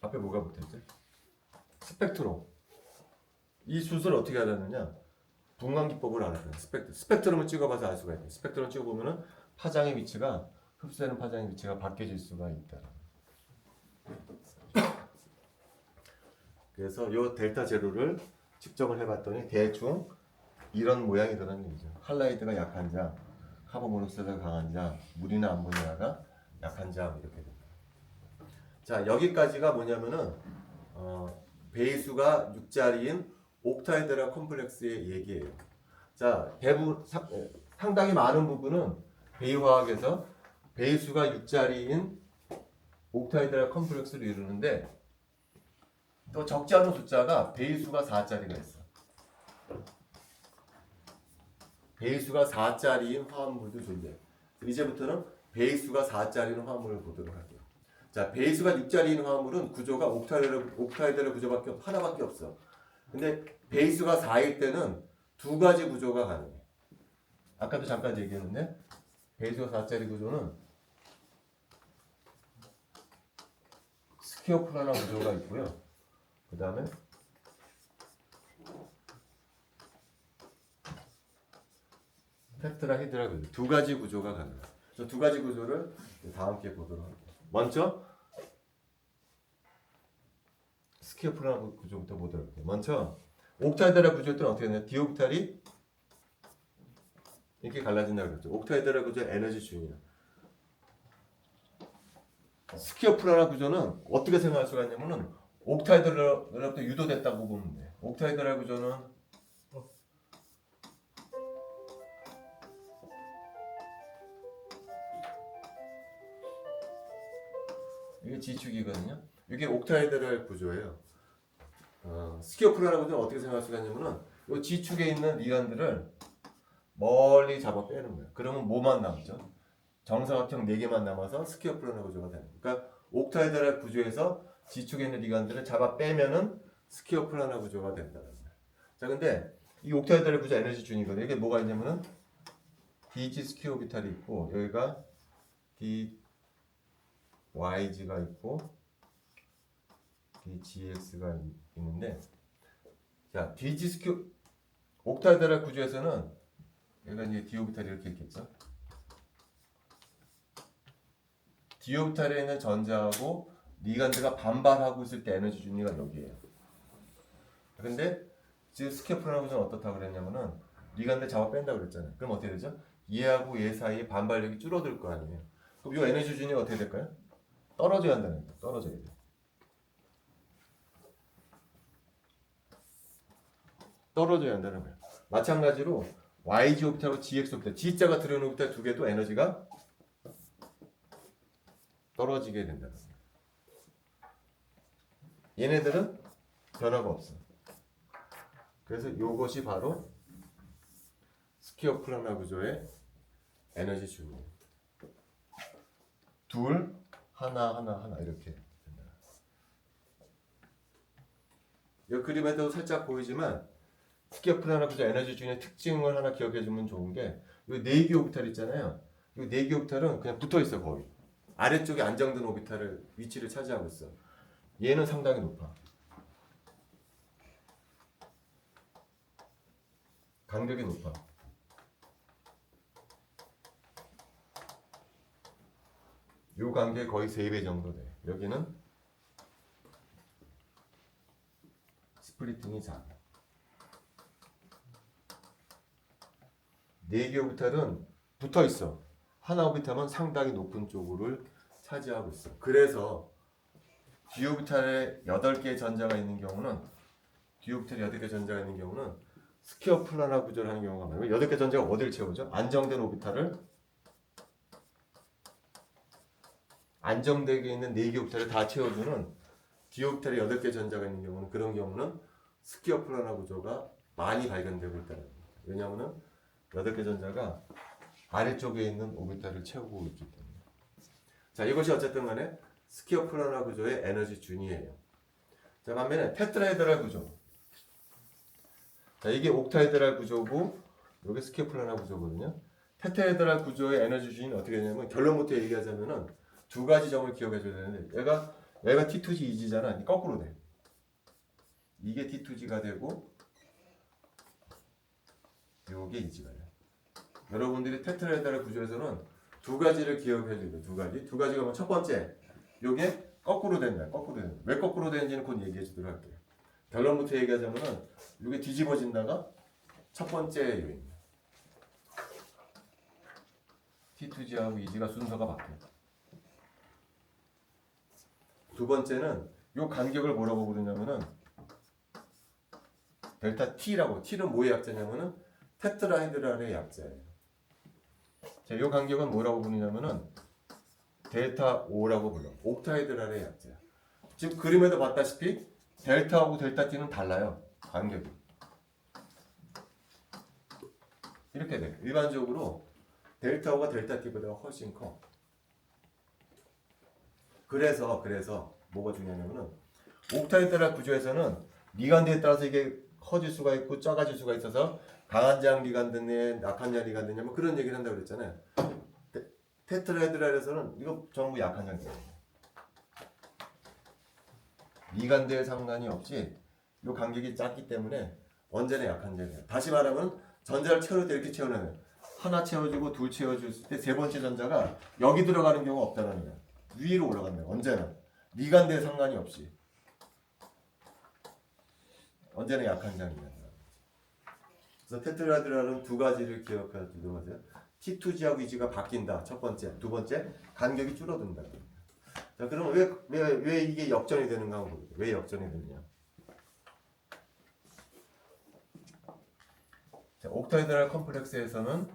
앞에 뭐가 붙어있죠? 스펙트로. 이 수술을 어떻게 하려느냐? 분광기법을 알아요. 스펙트럼을 찍어봐서 알 수가 있어요. 스펙트럼 찍어보면은 파장의 위치가 흡수되는 파장의 위치가 바뀌어질 수가 있다. 그래서 요 델타 제로를 측정을 해봤더니 대충 이런 모양이 되는 얘기죠. 할라이드가 약한 장, 카본 모노옥사이드가 강한 장, 물이나 암모니아가 약한 장 이렇게 됩니다. 자, 여기까지가 뭐냐면은 배수가 6자리인 옥타이드라 콤플렉스의 얘기예요. 자, 대부분 상당히 많은 부분은 배유화학에서 배수가 6자리인 옥타이드라 컴플렉스를 이루는데 또 적지 않은 숫자가 배수가 4자리가 있어. 배수가 4자리인 화합물도 존재. 이제부터는 배수가 4자리인 화합물을 보도록 할게요. 자, 배수가 6자리인 화합물은 구조가 옥타이드라 구조밖에 하나밖에 없어. 근데 배수가 4일 때는 두 가지 구조가 가능해. 아까도 잠깐 얘기했는데 배수가 4자리 구조는 스키오프라나 구조가 있고요. 그 다음에 테트라헤드라 구조. 두 가지 구조가 가능해요. 그래서 두 가지 구조를 다 함께 보도록 할게요. 먼저 스키오프라나 구조부터 보도록 할게요. 먼저 옥타이드라 구조일 때는 어떻게 되냐? 디옥탈이 이렇게 갈라진다고 그랬죠. 옥타이드라 구조의 에너지 주입니다. 스키오프라나 구조는 어떻게 생각할 수가 있냐면은 옥타이드로부터 유도됐다고 보면 돼. 옥타이드라 구조는 이게 지축이거든요. 이게 옥타이드라 구조예요. 스키오프라나 구조는 어떻게 생각할 수가 있냐면은 이 지축에 있는 리간들을 멀리 잡아 빼는 거예요. 그러면 뭐만 남죠? 정사각형 4개만 남아서 스키오프라나 구조가 되는 거예요. 그러니까 옥타이드라 구조에서 지축에 있는 리간들을 잡아 빼면은 스키오프라나 구조가 된다는 거예요. 자, 근데 이 옥타이드라 구조 에너지 준이거든요. 이게 뭐가 있냐면은 DG 스키오비탈이 있고 여기가 DYG가 있고 DGX가 있는데 자, DG 스키오 옥타이드라 구조에서는 여기가 이제 디오비탈이 이렇게 있겠죠. 디오비탈에 있는 전자하고 리간드가 반발하고 있을 때 에너지 준위가 여기에요. 근데 지금 스키오프라나 구조는 어떻다고 그랬냐면은 리간드 잡아 뺀다고 그랬잖아요. 그럼 어떻게 되죠? 얘하고 얘 사이에 반발력이 줄어들 거 아니에요. 그럼 이 에너지 준위가 어떻게 될까요? 떨어져야 한다는 거예요. 떨어져야 돼요. 떨어져야 한다는 거예요. 마찬가지로 YG 오비탈하고 GX 오비탈, G자가 들어오는 오비탈 두 개도 에너지가 떨어지게 된다. 얘네들은 변화가 없어. 그래서 이것이 바로 스퀘어 플라나 구조의 에너지 준이에요. 둘, 하나 이렇게 된다. 이 그림에도 살짝 보이지만 스퀘어 플라나 구조 에너지 준의 특징을 하나 기억해주면 좋은 게 이 4개 오비탈 있잖아요. 이 4개 오비탈은 그냥 붙어있어 거의. 아래쪽에 안정된 오비탈을 위치를 차지하고 있어. 얘는 상당히 높아. 간격이 높아. 요 간격이 거의 3배 정도 돼. 여기는 스플리팅이 작아. 4개 오비탈은 붙어 있어. 하나 오비탈은 상당히 높은 쪽을 차지하고 있어. 그래서 d 오비탈에 8개의 전자가 있는 경우는 d 오비탈에 8개 전자가 있는 경우는 스퀘어 플라나 구조를 하는 경우가 많아요. 8개 전자가 어디를 채우죠? 안정된 오비탈을 안정되게 있는 4개 오비탈을 다 채워주는 d 오비탈에 8개 전자가 있는 경우는 그런 경우는 스퀘어 플라나 구조가 많이 발견되고 있다는 거예요. 왜냐하면 8개 전자가 아래쪽에 있는 오비탈을 채우고 있기 때문에. 자, 이것이 어쨌든 간에 스퀘어 플라나 구조의 에너지 준이에요. 자, 반면에 테트라헤드랄 구조. 자, 이게 옥타헤드랄 구조고 이게 스퀘어 플라나 구조거든요. 테트라헤드랄 구조의 에너지 준이 어떻게 되냐면 결론부터 얘기하자면은 두 가지 점을 기억해 줘야 되는데 얘가 T2G 2G잖아. 거꾸로 돼. 이게 T2G가 되고 요게 2G가 돼. 여러분들이 테트라헤드랄 구조에서는 두 가지를 기억해 줘야 돼. 두 가지가 뭐 첫 번째, 요게 거꾸로 된다. 거꾸로 된다. 왜 거꾸로 되는지는 곧 얘기해 주도록 할게요. 결론부터 얘기하자면은 요게 뒤집어진다가 첫 번째 요인. T2G하고 2G가 순서가 바뀌어. 두 번째는 요 간격을 뭐라고 부르냐면은 델타 T라고. T는 뭐의 약자냐면은 테트라헤드랄의 약자예요. 자, 요 간격은 뭐라고 부르냐면은 델타 O라고 불러. 옥타헤드랄의 약자야. 지금 그림에도 봤다시피 델타하고 델타 T는 달라요. 간격이. 이렇게 돼. 일반적으로 델타 O가 델타 T보다 훨씬 커. 그래서 뭐가 중요하냐면은 옥타헤드랄 구조에서는 리간드에 따라서 이게 커질 수가 있고 작아질 수가 있어서 강한 장 리간드냐 약한 장 리간드냐 뭐 그런 얘기를 한다고 그랬잖아요. 테트라헤드랄에서는 이거 전부 약한 장이에요. 리간드에 상관이 없이 이 간격이 작기 때문에 언제나 약한 장이에요. 다시 말하면 전자를 채울 때 이렇게 채우면 하나 채워주고 둘 채워줄 때 세 번째 전자가 여기 들어가는 경우가 없다는 거예요. 위로 올라간다. 언제나 리간드에 상관이 없이 언제나 약한 장이에요. 그래서 테트라헤드랄은 두 가지를 기억하도록 하세요. T2G하고 2G가 바뀐다. 첫 번째, 두 번째 간격이 줄어든다. 자, 그럼 왜 이게 역전이 되는가 한번 볼게요. 왜 역전이 되느냐? 자, 옥타헤드랄 컴플렉스에서는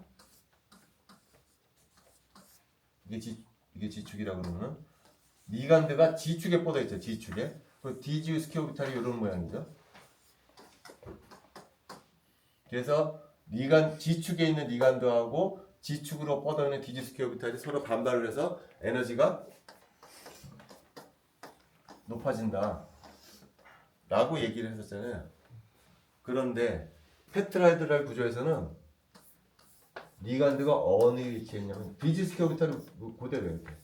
이게 G축이라고 그러면은 리간드가 G축에 뻗어 있죠. G축에. 그 DG 스퀘어 오비탈이 이런 모양이죠. 그래서 G축에 있는 리간드하고 G축으로 뻗어 있는 DG 스퀘어 오비탈이 서로 반발을 해서 에너지가 높아진다. 라고 얘기를 했었잖아요. 그런데 테트라헤드랄 구조에서는 리간드가 어느 위치에 있냐면 DG 스퀘어 오비탈은 그대로 이렇게.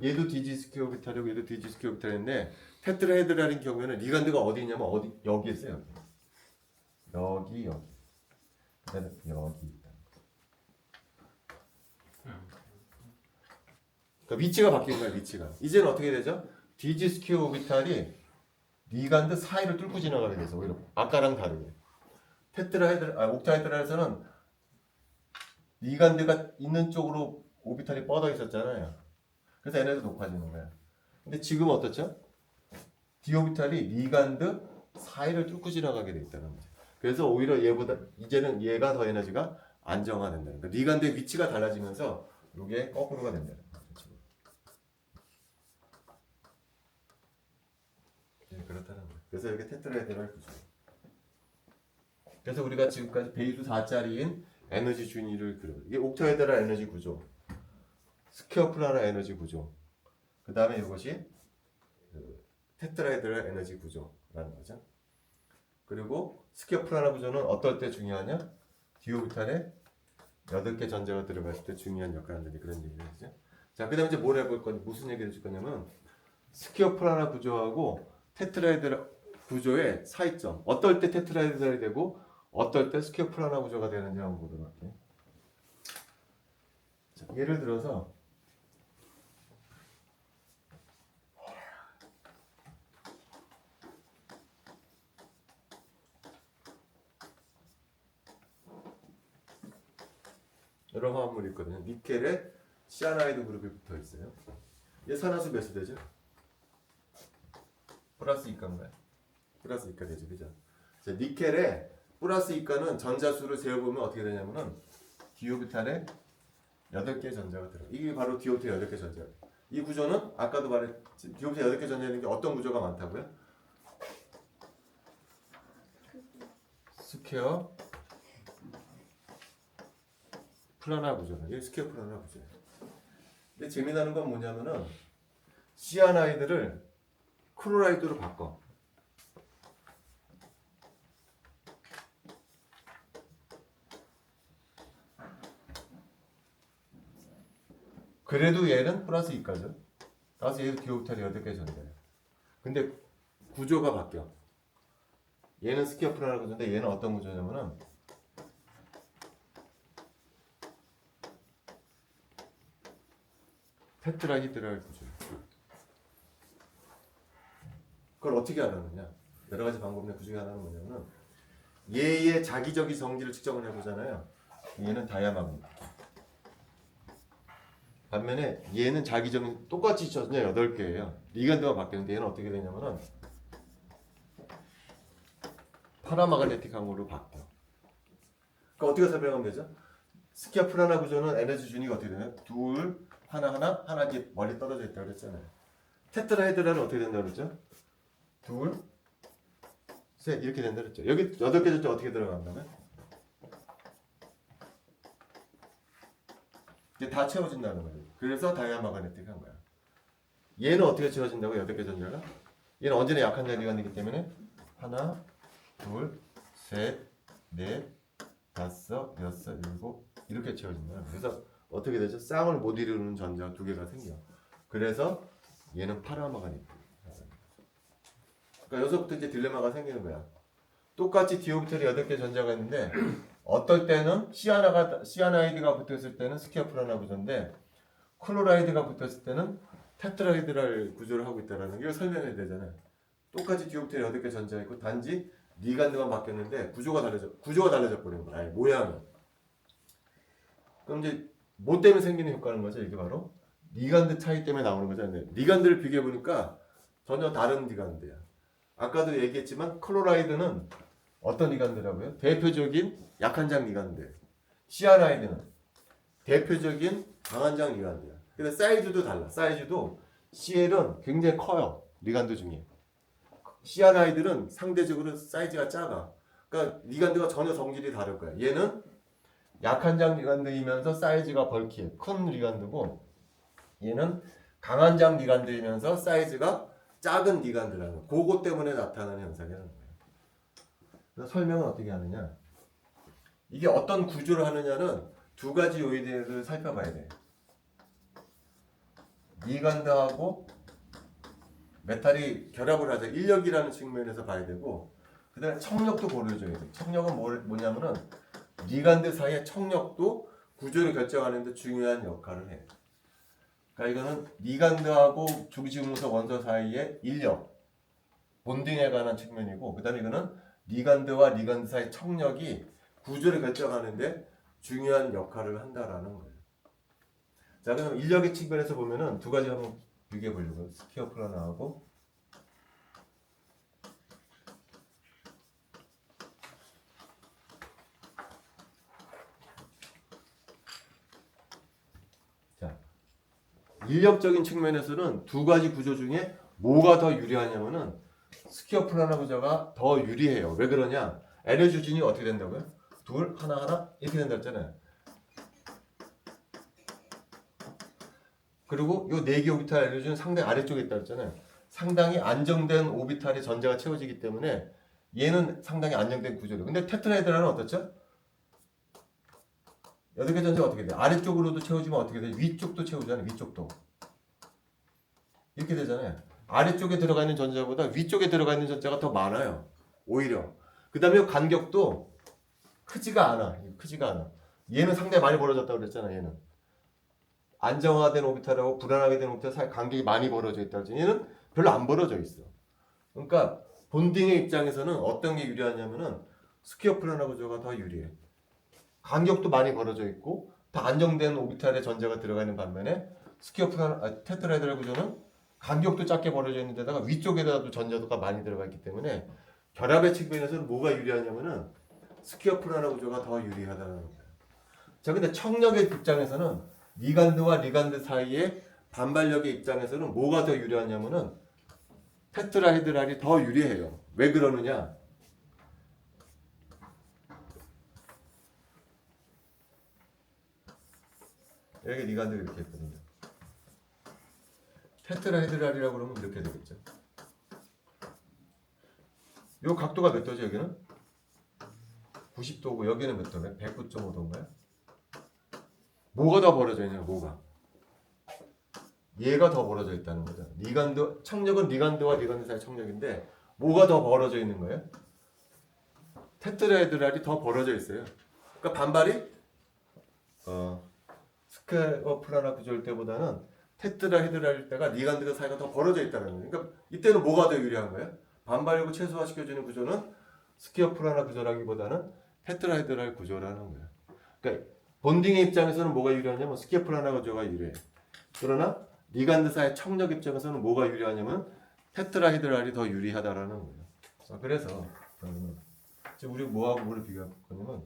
얘도 DG 스퀘어 오비탈이고 얘도 DG 스퀘어 오비탈인데 테트라헤드랄인 경우에는 리간드가 어디 있냐면 여기에 있어요. 여기. 그다음에 여기 있다. 그러니까 위치가 바뀐 거야, 위치가. 이제는 어떻게 되죠? DG 스퀘어 오비탈이 리간드 사이를 뚫고 지나가게 돼서 오히려 아까랑 다르게. 옥타헤드랄에서는 리간드가 있는 쪽으로 오비탈이 뻗어 있었잖아요. 그래서 에너지가 높아지는 거야. 근데 지금 어떻죠? d 오비탈이 리간드 사이를 뚫고 지나가게 돼 있다는 거죠. 그래서 오히려 얘보다 이제는 얘가 더 에너지가 안정화된다는 거예요. 리간드의 위치가 달라지면서 이게 거꾸로가 된다는 거죠. 네, 그렇다는 거예요. 그래서 이렇게 테트라헤드럴 구조. 그래서 우리가 지금까지 베이수 4짜리인 에너지 준위를 그려. 이게 옥타헤드럴 에너지 구조, 스퀘어 플라나 에너지 구조. 그 다음에 이것이 테트라헤드럴 에너지 구조라는 거죠. 그리고 스퀘어 플라나 구조는 어떨 때 중요하냐? 디오비탈에 8개 전자가 들어갔을 때 중요한 역할을 한다니 그런 얘기를 하죠. 자, 그 다음에 이제 뭘 해볼 건, 무슨 얘기를 해줄 거냐면 스퀘어 플라나 구조하고 테트라헤드럴 구조의 차이점. 어떨 때 테트라헤드럴이 되고 어떨 때 스퀘어 플라나 구조가 되는지 한번 보도록 할게요. 자, 예를 들어서 이런 화합물이 있거든요. 니켈에 시아나이드 그룹이 붙어 있어요. 얘 산화수 몇 수 되죠? 플러스 2가인가요? 플러스 2가 되죠, 그죠? 자, 니켈에 플러스 2가는 전자수를 세어보면 어떻게 되냐면은 디오비탈에 8개 전자가 들어. 이게 바로 디오비탈 8개 전자. 이 구조는 아까도 말했지, 디오비탈 8개 전자는 게 어떤 구조가 많다고요? 스퀘어 플라나 구조다. 이게 스퀘어 플라나 구조예요. 근데 재미나는 건 뭐냐면은 시아나이드를 클로라이드로 바꿔. 그래도 얘는 플러스 2까죠. 따라서 얘도 디오비탈이 8개 전자예요. 근데 구조가 바뀌어. 얘는 스퀘어 플라나 구조인데 얘는 어떤 구조냐면은 테트라히드랄 구조. 그걸 어떻게 알았느냐? 여러 가지 방법 중에 그 중에 하나는 뭐냐면은 얘의 자기적인 성질을 측정을 해보잖아요. 얘는 다이아마그네틱. 반면에 얘는 자기적인 똑같이 전자 8개예요. 리간드가 바뀌는데 얘는 어떻게 되냐면은 파라마그네틱한 걸로 바뀌어. 그러니까 어떻게 설명하면 되죠? 스퀘어 플라나 구조는 에너지 준위가 어떻게 되나요? 둘, 하나 이제 멀리 떨어져 있다고 그랬잖아요. 테트라헤드라는 어떻게 된다고 그랬죠? 둘, 셋 이렇게 된다고 그랬죠. 여기 8개 전자 어떻게 들어간다면? 이게 다 채워진다는 거예요. 그래서 다이아마그네틱한 거야. 얘는 어떻게 채워진다고? 8개 전자가? 얘는 언제나 약한 자리간이기 때문에 하나, 둘, 셋, 넷, 다섯, 여섯, 일곱 이렇게 채워진다. 그래서 어떻게 되죠? 쌍을 못 이루는 전자 2개가 생겨. 그래서 얘는 파라마그네틱. 그러니까 여기서부터 이제 딜레마가 생기는 거야. 똑같이 디오비탈이 8개 전자가 있는데 어떨 때는 시아나이드가 붙어있을 때는 스퀘어 플라나 구조인데 클로라이드가 붙어있을 때는 테트라히드랄 구조를 하고 있다는 게 설명해야 되잖아요. 똑같이 디오비탈이 8개 전자 있고 단지 리간드만 바뀌었는데 구조가 달라져 버린 거야. 아니, 모양이. 그럼 이제 뭐 때문에 생기는 효과는 거죠? 이게 바로 리간드 차이 때문에 나오는 거잖아요. 리간드를 비교해 보니까 전혀 다른 리간드야. 아까도 얘기했지만 클로라이드는 어떤 리간드라고요? 대표적인 약한장 리간드. 시아나이드는 대표적인 강한장 리간드야. 근데 사이즈도 달라. 사이즈도 CL은 굉장히 커요. 리간드 중에. 시아나이드는 상대적으로 사이즈가 작아. 그러니까 리간드가 전혀 성질이 다를 거야. 얘는 약한장 리간드이면서 사이즈가 벌키해. 큰 리간드고 얘는 강한장 리간드이면서 사이즈가 작은 리간드라는 거. 그거 때문에 나타나는 현상이라는 거예요. 그래서 설명은 어떻게 하느냐? 이게 어떤 구조를 하느냐는 2가지 요인을 살펴봐야 돼. 리간드하고 메탈이 결합을 하자. 인력이라는 측면에서 봐야 되고 그 다음에 청력도 고려해줘야 돼. 청력은 뭐냐면은 리간드 사이의 청력도 구조를 결정하는 데 중요한 역할을 해. 그러니까 이거는 리간드하고 주기질금속 원소 사이의 인력, 본딩에 관한 측면이고 그 다음에 이거는 리간드와 리간드 사이 청력이 구조를 결정하는데 중요한 역할을 한다라는 거예요. 자, 그럼 인력의 측면에서 보면은 2가지 한번 비교해 보려고요. 스퀘어 플라나하고 인력적인 측면에서는 두 가지 구조 중에 뭐가 더 유리하냐면은 스퀘어 플라너 구조가 더 유리해요. 왜 그러냐? 에너지 주진이 어떻게 된다고요? 둘, 하나 이렇게 된다 했잖아요. 그리고 요 4개 오비탈 에너지는 상당히 아래쪽에 있다 했잖아요. 상당히 안정된 오비탈의 전자가 채워지기 때문에 얘는 상당히 안정된 구조예요. 근데 테트라헤드라는 어떻죠? 8개 전자가 어떻게 돼? 아래쪽으로도 채워지면 어떻게 돼? 위쪽도 채우잖아요. 위쪽도. 이렇게 되잖아요. 아래쪽에 들어가 있는 전자보다 위쪽에 들어가 있는 전자가 더 많아요. 오히려. 그 다음에 간격도 크지가 않아. 크지가 않아. 얘는 상당히 많이 벌어졌다고 그랬잖아. 얘는. 안정화된 오비탈하고 불안하게 된 오비탈 사이 간격이 많이 벌어져 있다고 했잖아. 얘는 별로 안 벌어져 있어. 그러니까 본딩의 입장에서는 어떤 게 유리하냐면은 스퀘어 플라너 구조가 더 유리해. 간격도 많이 벌어져 있고 더 안정된 오비탈의 전자가 들어가 있는 반면에 스퀘어 플라너 테트라헤드랄 구조는 간격도 작게 벌어져 있는 데다가 위쪽에다도 전자도가 많이 들어가 있기 때문에 결합의 측면에서는 뭐가 유리하냐면은 스퀘어 플라너 구조가 더 유리하다는 거예요. 자, 근데 청력의 입장에서는 리간드와 리간드 사이의 반발력의 입장에서는 뭐가 더 유리하냐면은 테트라헤드랄이 더 유리해요. 왜 그러느냐? 여기 리간드가 이렇게 있거든요. 테트라헤드랄이라고 그러면 이렇게 되겠죠. 요 각도가 몇 도죠? 여기는 90도고 여기는 몇 도인가요? 109.5도인가요? 뭐가 더 벌어져 있냐? 뭐가? 얘가 더 벌어져 있다는 거죠. 리간드 청력은 리간드와 리간드 사이 청력인데 뭐가 더 벌어져 있는 거예요? 테트라헤드랄이 더 벌어져 있어요. 그러니까 반발이 스퀘어 플라너 구조일 때보다는 테트라헤드랄일 때가 리간드가 사이가 더 벌어져 있다는 거예요. 그러니까 이때는 뭐가 더 유리한 거예요? 반발력을 최소화시켜주는 구조는 스퀘어 플라너 구조라기보다는 테트라헤드랄 구조라는 거예요. 그러니까 본딩의 입장에서는 뭐가 유리하냐면 스퀘어 플라너 구조가 유리해요. 그러나 리간드 사이 청력 입장에서는 뭐가 유리하냐면 테트라헤드랄이 더 유리하다라는 거예요. 그래서 지금 우리 뭐하고 뭐를 비교할 거냐면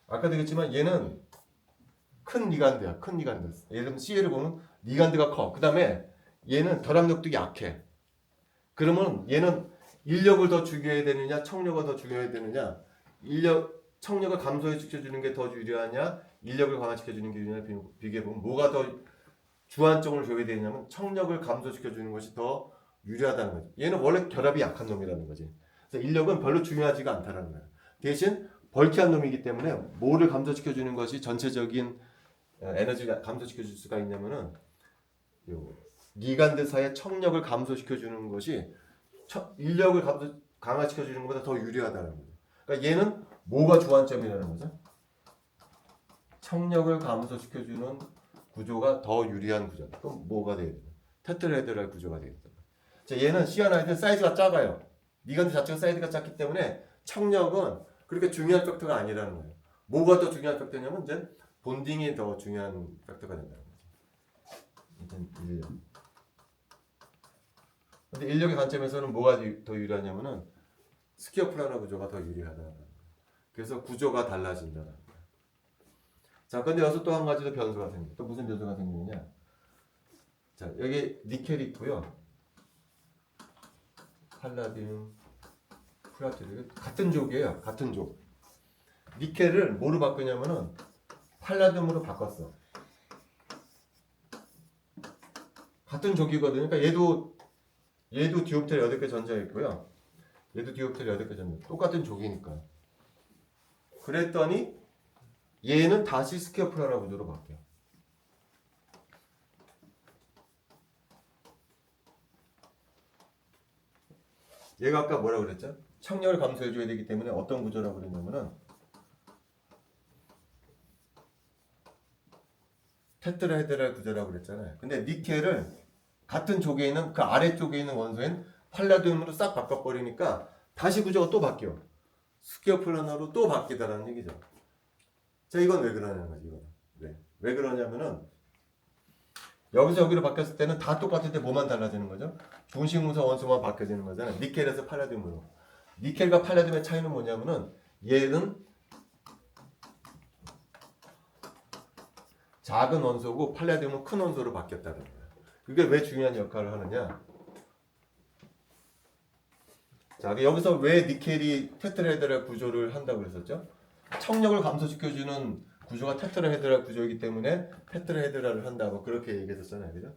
아까도 얘기했지만 얘는 큰 리간드야. 큰 리간드. 예를 들면 C를 보면 리간드가 커. 그 다음에 얘는 결합력도 약해. 그러면 얘는 인력을 더 죽여야 되느냐 청력을 더 죽여야 되느냐 청력을 감소시켜주는 게 더 유리하냐 인력을 강화시켜주는 게 유리하냐 비교해보면 뭐가 더 주안점을 줘야 되냐면 청력을 감소시켜주는 것이 더 유리하다는 거지. 얘는 원래 결합이 약한 놈이라는 거지. 그래서 인력은 별로 중요하지가 않다는 거야. 대신 벌키한 놈이기 때문에 뭐를 감소시켜주는 것이 전체적인 에너지를 감소시켜줄 수가 있냐면은 리간드사의 청력을 감소시켜주는 것이 인력을 강화시켜주는 것보다 더 유리하다는 거죠. 그러니까 얘는 뭐가 주안점이라는 거죠? 청력을 감소시켜주는 구조가 더 유리한 구조. 그럼 뭐가 되겠냐? 테트라헤드랄 구조가 되겠다. 자, 얘는 시아나이드 사이즈가 작아요. 리간드 자체가 사이즈가 작기 때문에 청력은 그렇게 중요한 팩터가 아니라는 거예요. 뭐가 더 중요한 팩터냐면 이제 본딩이 더 중요한 팩터가 된다는 거죠. 일단 인력. 근데 인력의 관점에서는 뭐가 더 유리하냐면은 스퀘어 플라너 구조가 더 유리하다는 거예요. 그래서 구조가 달라진다는 거예요. 자, 근데 여기서 또 한 가지 더 변수가 생겨요. 또 무슨 변수가 생기느냐? 자, 여기 니켈이 있고요. 칼라디움, 플라티륨 같은 족이에요. 같은 족. 니켈을 뭐로 바꾸냐면은 팔라듐으로 바꿨어. 같은 족이거든요. 그러니까 얘도 디옵텔 8개 전자 있고요. 얘도 디옵텔 8개 전자. 똑같은 족이니까. 그랬더니 얘는 다시 스퀘어 플라너 구조로 바뀌어. 얘가 아까 뭐라고 그랬죠? 청력을 감소해줘야 되기 때문에 어떤 구조라고 그랬냐면은 테트라헤드랄 구조라고 그랬잖아요. 근데 니켈을 같은 족에 있는 그 아래쪽에 있는 원소인 팔라듐으로 싹 바꿔버리니까 다시 구조가 또 바뀌어. 스퀘어 플라너로 또 바뀌다라는 얘기죠. 자, 이건 왜 그러냐는 거지. 이건 왜 그러냐면은 여기서 여기로 바뀌었을 때는 다 똑같은데 뭐만 달라지는 거죠? 중심문서 원소만 바뀌어지는 거잖아요. 니켈에서 팔라듐으로. 니켈과 팔라듐의 차이는 뭐냐면은 얘는 작은 원소고 팔라듐은 큰 원소로 바뀌었다는 거예요. 그게 왜 중요한 역할을 하느냐? 자, 여기서 왜 니켈이 테트라헤드랄 구조를 한다고 그랬었죠? 청력을 감소시켜주는 구조가 테트라헤드랄 구조이기 때문에 테트라헤드랄을 한다고 그렇게 얘기했었잖아요, 그죠?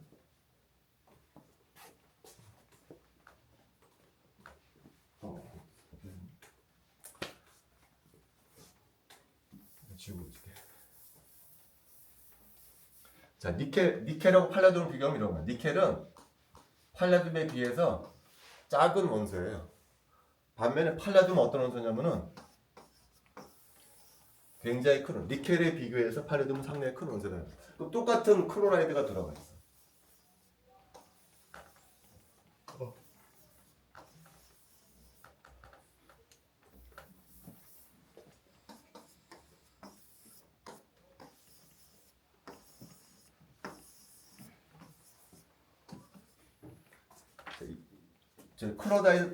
지우고 있을게. 자, 니켈하고 팔라듐을 비교하면 이런 거야. 니켈은 팔라듐에 비해서 작은 원소예요. 반면에 팔라듐은 어떤 원소냐면은 굉장히 큰 원소. 니켈에 비교해서 팔라듐은 상당히 큰 원소다. 그럼 똑같은 클로라이드가 들어가 있어.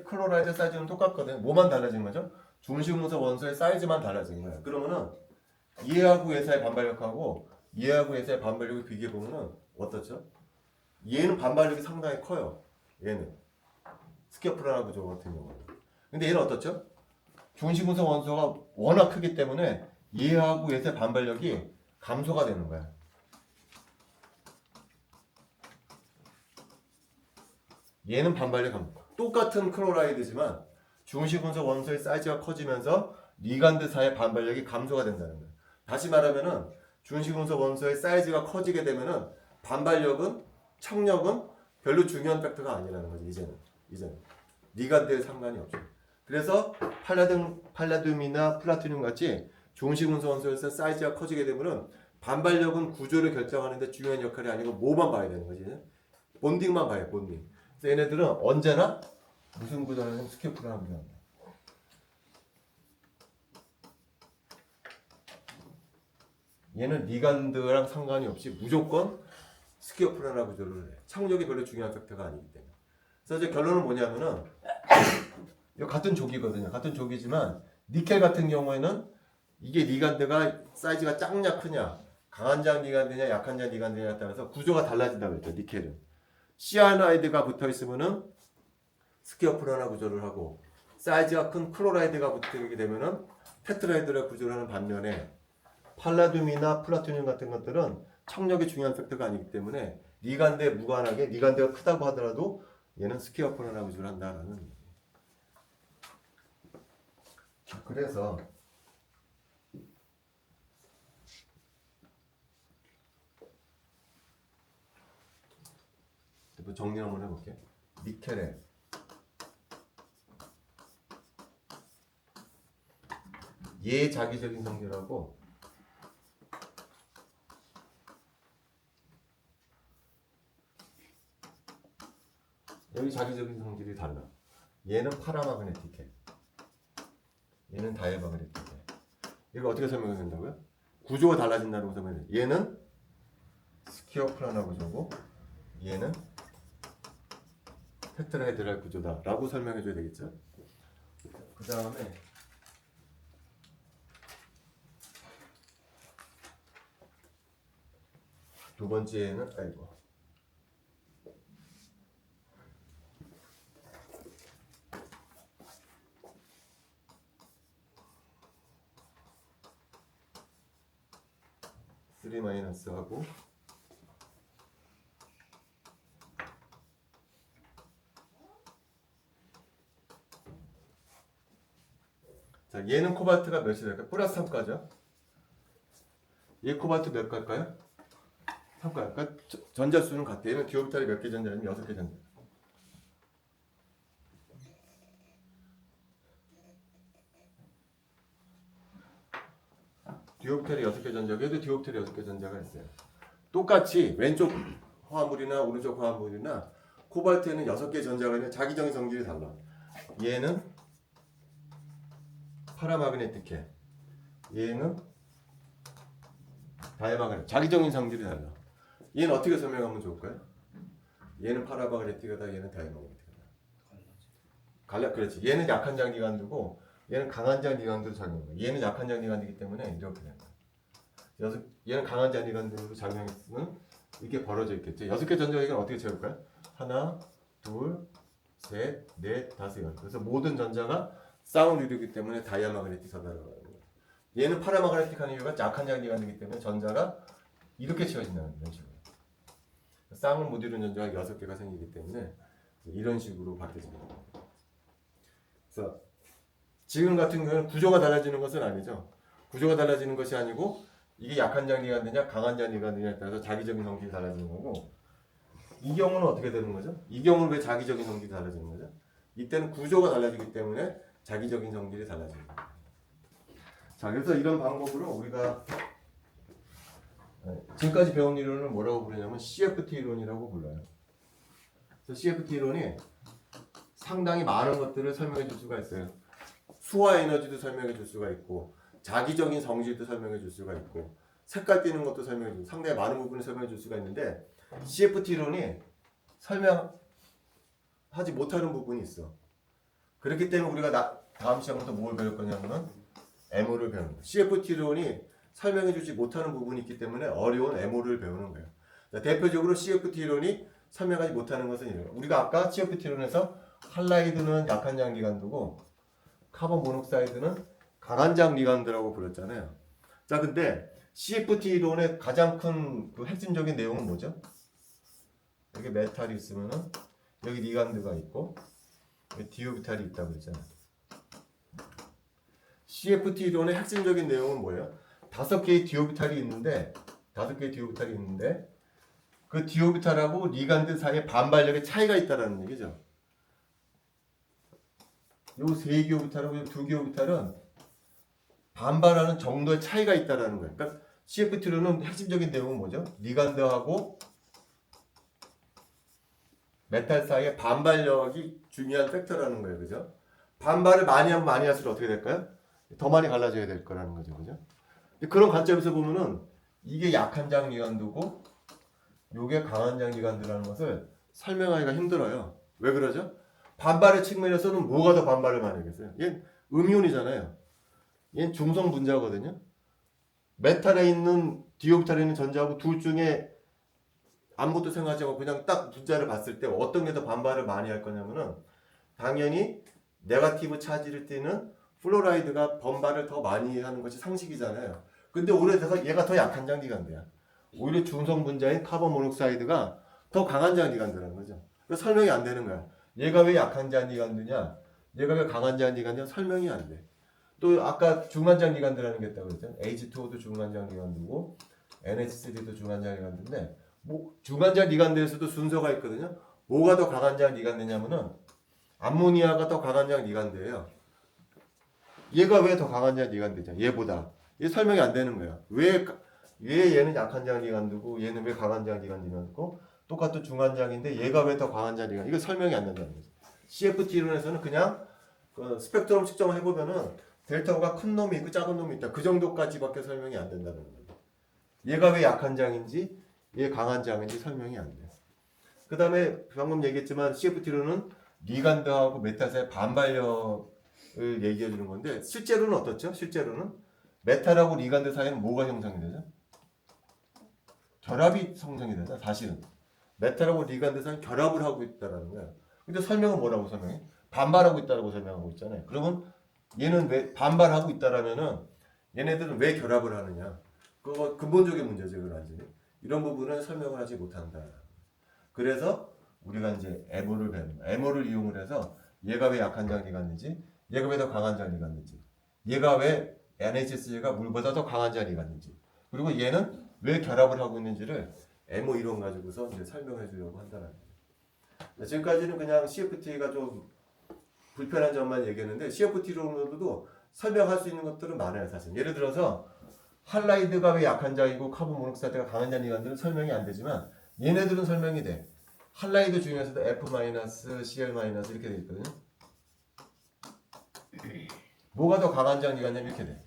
클로라이드 사이즈는 똑같거든요. 뭐만 달라진 거죠? 중심문서 원소의 사이즈만 달라진 거예요. 그러면은 얘하고 얘사의 반발력하고 얘하고 얘사의 반발력을 비교해 보면은 어떻죠? 얘는 반발력이 상당히 커요. 얘는 스키어프라나 구조 같은 경우는. 근데 얘는 어떻죠? 중심문서 원소가 워낙 크기 때문에 얘하고 얘사의 반발력이 감소가 되는 거야. 얘는 반발력 감소. 똑같은 클로라이드지만 중심문서 원소의 사이즈가 커지면서 리간드 사이의 반발력이 감소가 된다는 거예요. 다시 말하면은 중심문서 원소의 사이즈가 커지게 되면은 반발력은 청력은 별로 중요한 팩터가 아니라는 거죠. 이제는 리간드에 상관이 없죠. 그래서 팔라듐이나 플라티늄 같이 중심문서 원소에서 사이즈가 커지게 되면은 반발력은 구조를 결정하는데 중요한 역할이 아니고 뭐만 봐야 되는 거지? 본딩만 봐요. 본딩. 그래서 얘네들은 언제나 무슨 구조라는 스키어프라나 구조입니다. 얘는 리간드랑 상관이 없이 무조건 스키어프라나 구조를 해. 청력이 별로 중요한 팩터가 아니기 때문에. 그래서 이제 결론은 뭐냐면은 이거 같은 족이거든요. 같은 족이지만 니켈 같은 경우에는 이게 리간드가 사이즈가 작냐 크냐, 강한 장 리간드냐 약한 장 리간드냐에 따라서 구조가 달라진다고 했죠. 니켈은. 시아나이드가 붙어 있으면은 스키어프라나 구조를 하고 사이즈가 큰 클로라이드가 붙게 되면은 테트라헤드랄 구조를 하는 반면에 팔라듐이나 플라토늄 같은 것들은 청력이 중요한 팩터가 아니기 때문에 리간드에 무관하게 리간드가 크다고 하더라도 얘는 스키어프라나 구조를 한다라는 얘기예요. 그래서 정리 한번 해볼게요. 니켈에 얘 자기적인 성질하고 여기 자기적인 성질이 달라. 얘는 파라마그네틱해. 얘는 다이아마그네틱해. 이거 어떻게 설명이 된다고요? 구조가 달라진다고 설명해. 얘는 스키어프라나 구조고 얘는 테트라헤드랄 구조다 라고 설명해 줘야 되겠죠. 그 다음에 두 번째는 쓰리 마이너스 하고 자, 얘는 코발트가 몇이 될까요? 플러스 3가죠. 얘 코발트 몇 갈까요? 3가. 그러니까 전자수는 같아. 얘는 디오피탈이 몇 개 전자냐면 6개 전자. 디오피탈이 6개 전자고 얘도 디오피탈이 6개 전자가 있어요. 똑같이 왼쪽 화합물이나 오른쪽 화합물이나 코발트에는 6개 전자가 있는 자기적인 성질이 달라. 얘는 파라마그네틱해. 얘는 다이아마그네틱. 자기적인 성질이 달라. 얘는 어떻게 설명하면 좋을까요? 얘는 파라마그네틱하다, 얘는 다이마그네틱하다. 그렇지. 얘는 약한 장기관두고 얘는 강한 장기관두로 작용해요. 얘는 약한 장기관두이기 때문에 이렇게 되는 거예요. 얘는 강한 장기관두로 작용했으면 이렇게 벌어져 있겠죠. 6개 전자기관 어떻게 채울까요? 하나, 둘, 셋, 넷, 다섯, 여섯. 그래서 모든 전자가 쌍을 이루기 때문에 다이아마그네틱하다라고 하는 거예요. 얘는 파라마그네틱한 이유가 약한 장기관이기 때문에 전자가 이렇게 채워진다는 이런 식으로. 쌍을 못 이루는 전자가 6개가 생기기 때문에 이런 식으로 바뀌어집니다. 그래서 지금 같은 경우는 구조가 달라지는 것은 아니죠. 구조가 달라지는 것이 아니고 이게 약한 장기관이냐 강한 장기관이냐에 따라서 자기적인 성질이 달라지는 거고, 이 경우는 어떻게 되는 거죠? 이 경우는 왜 자기적인 성질이 달라지는 거죠? 이때는 구조가 달라지기 때문에 자기적인 성질이 달라지는 거예요. 자, 그래서 이런 방법으로 우리가 지금까지 배운 이론을 뭐라고 부르냐면 CFT 이론이라고 불러요. 그래서 CFT 이론이 상당히 많은 것들을 설명해 줄 수가 있어요. 수화 에너지도 설명해 줄 수가 있고, 자기적인 성질도 설명해 줄 수가 있고, 색깔 띄는 것도 설명해 줄, 상당히 많은 부분을 설명해 줄 수가 있는데, CFT 이론이 설명하지 못하는 부분이 있어. 그렇기 때문에 우리가 다음 시간부터 뭘 배울 거냐면은 M호를 배우는 거예요. CFT 이론이 설명해 주지 못하는 부분이 있기 때문에 어려운 M호를 배우는 거예요. 자, 대표적으로 CFT 이론이 설명하지 못하는 것은 이래요. 우리가 아까 CFT 이론에서 할라이드는 약한 장기관두고 카본 모녹사이드는 강한 장기관두라고 불렀잖아요. 자, 근데 CFT 이론의 가장 큰 그 핵심적인 내용은 뭐죠? 여기 메탈이 있으면은 여기 리간드가 있고 여기 디오비탈이 있다고 그랬잖아요. CFT 이론의 핵심적인 내용은 뭐예요? 5개의 디오비탈이 있는데 그 디오비탈하고 리간드 사이에 반발력의 차이가 있다는 얘기죠. 요 3개 오비탈하고 요 2개 오비탈은 반발하는 정도의 차이가 있다는 거예요. 그러니까 CFT로는 핵심적인 내용은 뭐죠? 리간드하고 메탈 사이의 반발력이 중요한 팩터라는 거예요. 그죠? 반발을 많이 하면 많이 할수록 어떻게 될까요? 더 많이 갈라져야 될 거라는 거죠. 그죠? 그런 관점에서 보면은 이게 약한 장기관두고 요게 강한 장기관두라는 것을 설명하기가 힘들어요. 왜 그러죠? 반발의 측면에서는 뭐가 더 반발을 많이 하겠어요? 얘는 음이온이잖아요. 얘는 중성 분자거든요. 메탈에 있는 디오비탈에 있는 전자하고 둘 중에 아무것도 생각하지 않고 그냥 딱 분자를 봤을 때 어떤 게 더 반발을 많이 할 거냐면은 당연히 네거티브 차지를 띠는 플로라이드가 반발을 더 많이 하는 것이 상식이잖아요. 근데 오히려 얘가 더 약한 장기관두야. 오히려 중성 분자인 카본 모녹사이드가 더 강한 장기관두라는 거죠. 그래서 설명이 안 되는 거야. 얘가 왜 약한 장기관두냐? 얘가 왜 강한 장기관두냐? 설명이 안 돼. 또 아까 중간 장기관두라는 게 있다고 그랬잖아요. H2O도 중간 장기관두고 NH3도 중간 장기관두인데 뭐 중간 장기관두에서도 순서가 있거든요. 뭐가 더 강한 장기관두냐면은 암모니아가 더 강한 장기관두예요. 얘가 왜 더 강한 장기관두냐? 얘보다. 얘 설명이 안 되는 거야. 왜 얘는 약한 장기관두고 얘는 왜 강한 장기관두냐고 똑같은 중간장인데 얘가 왜 더 강한 장기관? 이거 설명이 안 된다는 거죠. CFT 이론에서는 그냥 그 스펙트럼 측정을 해보면은 델타가 큰 놈이 있고 작은 놈이 있다. 그 정도까지밖에 설명이 안 된다는 거죠. 얘가 왜 약한 장인지 얘 강한 장인지 설명이 안 돼. 그 다음에 방금 얘기했지만 CFT로는 리간드하고 메탈 사이의 반발력을 얘기해 주는 건데 실제로는 어떻죠? 실제로는 메탈하고 리간드 사이에는 뭐가 형성이 되죠? 결합이 형성이 되죠. 사실은 메탈하고 리간드 사이는 결합을 하고 있다는 거예요. 근데 설명은 뭐라고 설명해? 반발하고 있다라고 설명하고 있잖아요. 그러면 얘는 왜 반발하고 있다라면은 얘네들은 왜 결합을 하느냐? 그거 근본적인 문제죠, 이건 완전히. 이런 부분은 설명을 하지 못한다. 그래서 우리가 이제 에모를 배우는 거야. 에모를 이용을 해서 얘가 왜 약한 장기관인지, 얘가 왜 더 강한 장기관인지, 얘가 왜 NHC가 물보다 더 강한 장기관인지, 그리고 얘는 왜 결합을 하고 있는지를 에모 이론 가지고서 이제 설명해 주려고 한다는 거예요. 지금까지는 그냥 CFT가 좀 불편한 점만 얘기했는데 CFT 이론으로도 설명할 수 있는 것들은 많아요, 사실. 예를 들어서 할라이드가 왜 약한 장이고 카본 모녹사이드가 강한 장기관들은 설명이 안 되지만 얘네들은 설명이 돼. 할라이드 중에서도 F-, Cl- 이렇게 돼 있거든요. 뭐가 더 강한 장기관이냐면 이렇게 돼.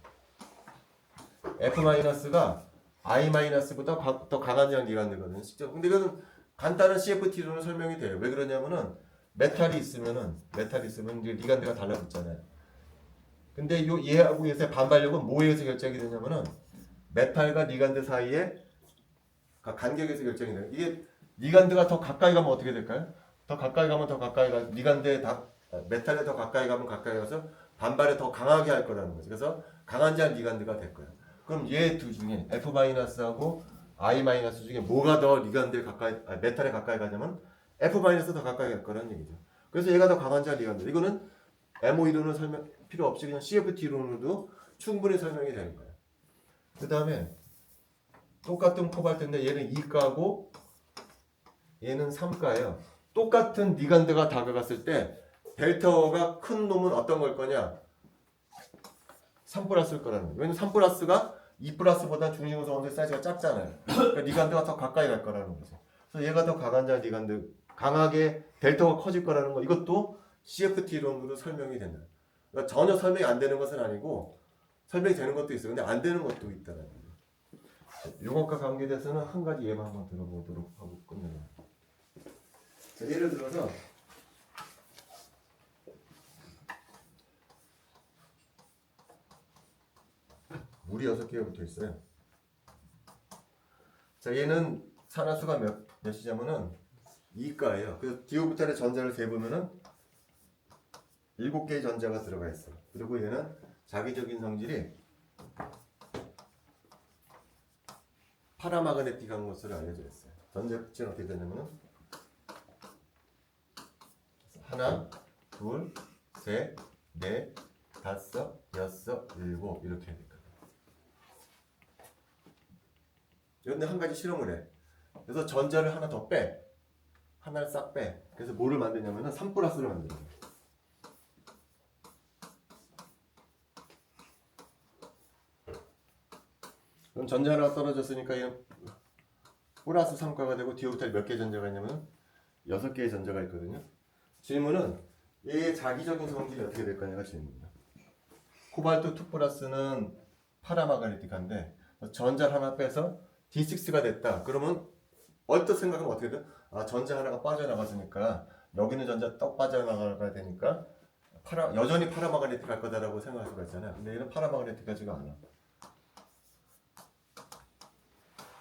F-가 I-보다 더 강한 양 리간드거든요. 실제. 근데 이거는 간단한 CFT로는 설명이 돼요. 왜 그러냐면은 메탈이 있으면 이제 리간드가 달라붙잖아요. 근데 요 얘하고 얘의 반발력은 뭐에 의해서 결정이 되냐면은 메탈과 리간드 사이에 간격에서 결정이 돼요. 이게 리간드가 더 가까이 가면 어떻게 될까요? 더 가까이 가면 더 가까이 가 리간드에 메탈에 더 가까이 가면 가까이 가서 반발에 더 강하게 할 거라는 거죠. 그래서 강한 자 리간드가 될 거예요. 그럼 얘 두 중에 F-하고 I- 중에 뭐가 더 리간드에 가까이 메탈에 가까이 가냐면 F- 더 가까이 갈 거라는 얘기죠. 그래서 얘가 더 강한 자 리간드. 이거는 MO 이론은 설명 필요 없이 그냥 CFT 이론으로도 충분히 설명이 되는 거예요. 그 다음에 똑같은 코발트인데 얘는 2가고 얘는 3가예요. 똑같은 리간드가 다가갔을 때 델타가 큰 놈은 어떤 걸 거냐? 3+일 거라는 거예요. 왜냐면 3+가 2+보다 중심구성원들 사이즈가 작잖아요. 그러니까 리간드가 더 가까이 갈 거라는 거죠. 그래서 얘가 더 강한 자 리간드, 강하게 델타가 커질 거라는 거. 이것도 CFT 이론으로 설명이 된다. 그러니까 전혀 설명이 안 되는 것은 아니고 설명이 되는 것도 있어요. 근데 안 되는 것도 있다는 거예요. 이것과 관계돼서는 한 가지 예만 한번 들어보도록 하고 끝내요. 자, 예를 들어서 물이 6개가 붙어 있어요. 자, 얘는 산화수가 몇이냐면은 2가예요. 그래서 디오부탄의 전자를 세보면은 7개의 전자가 들어가 있어요. 그리고 얘는 자기적인 성질이 파라마그네틱한 것으로 알려져 있어요. 전자 특징은 어떻게 되냐면은 하나, 둘, 셋, 넷, 다섯, 여섯, 일곱 이렇게 해야 될까요? 그런데 한 가지 실험을 해. 그래서 전자를 하나 더 빼. 하나를 싹 빼. 그래서 뭐를 만드냐면은 3+를 만들어요. 그럼 전자 하나가 떨어졌으니까 얘는 플러스 3가가 되고 디오르탈이 몇 개 전자가 있냐면 6개의 전자가 있거든요. 질문은 얘의 자기적인 성질이 어떻게 될 거냐가 질문이에요. 코발트 2+는 파라마그네틱한데 전자를 하나 빼서 D6가 됐다. 그러면 얼뜻 생각하면 어떻게 돼? 아, 전자 하나가 빠져나갔으니까 여기는 전자 떡 빠져나가야 되니까 여전히 파라마그네틱할 거다라고 생각할 수가 있잖아요. 근데 얘는 파라마그네틱하지가 않아.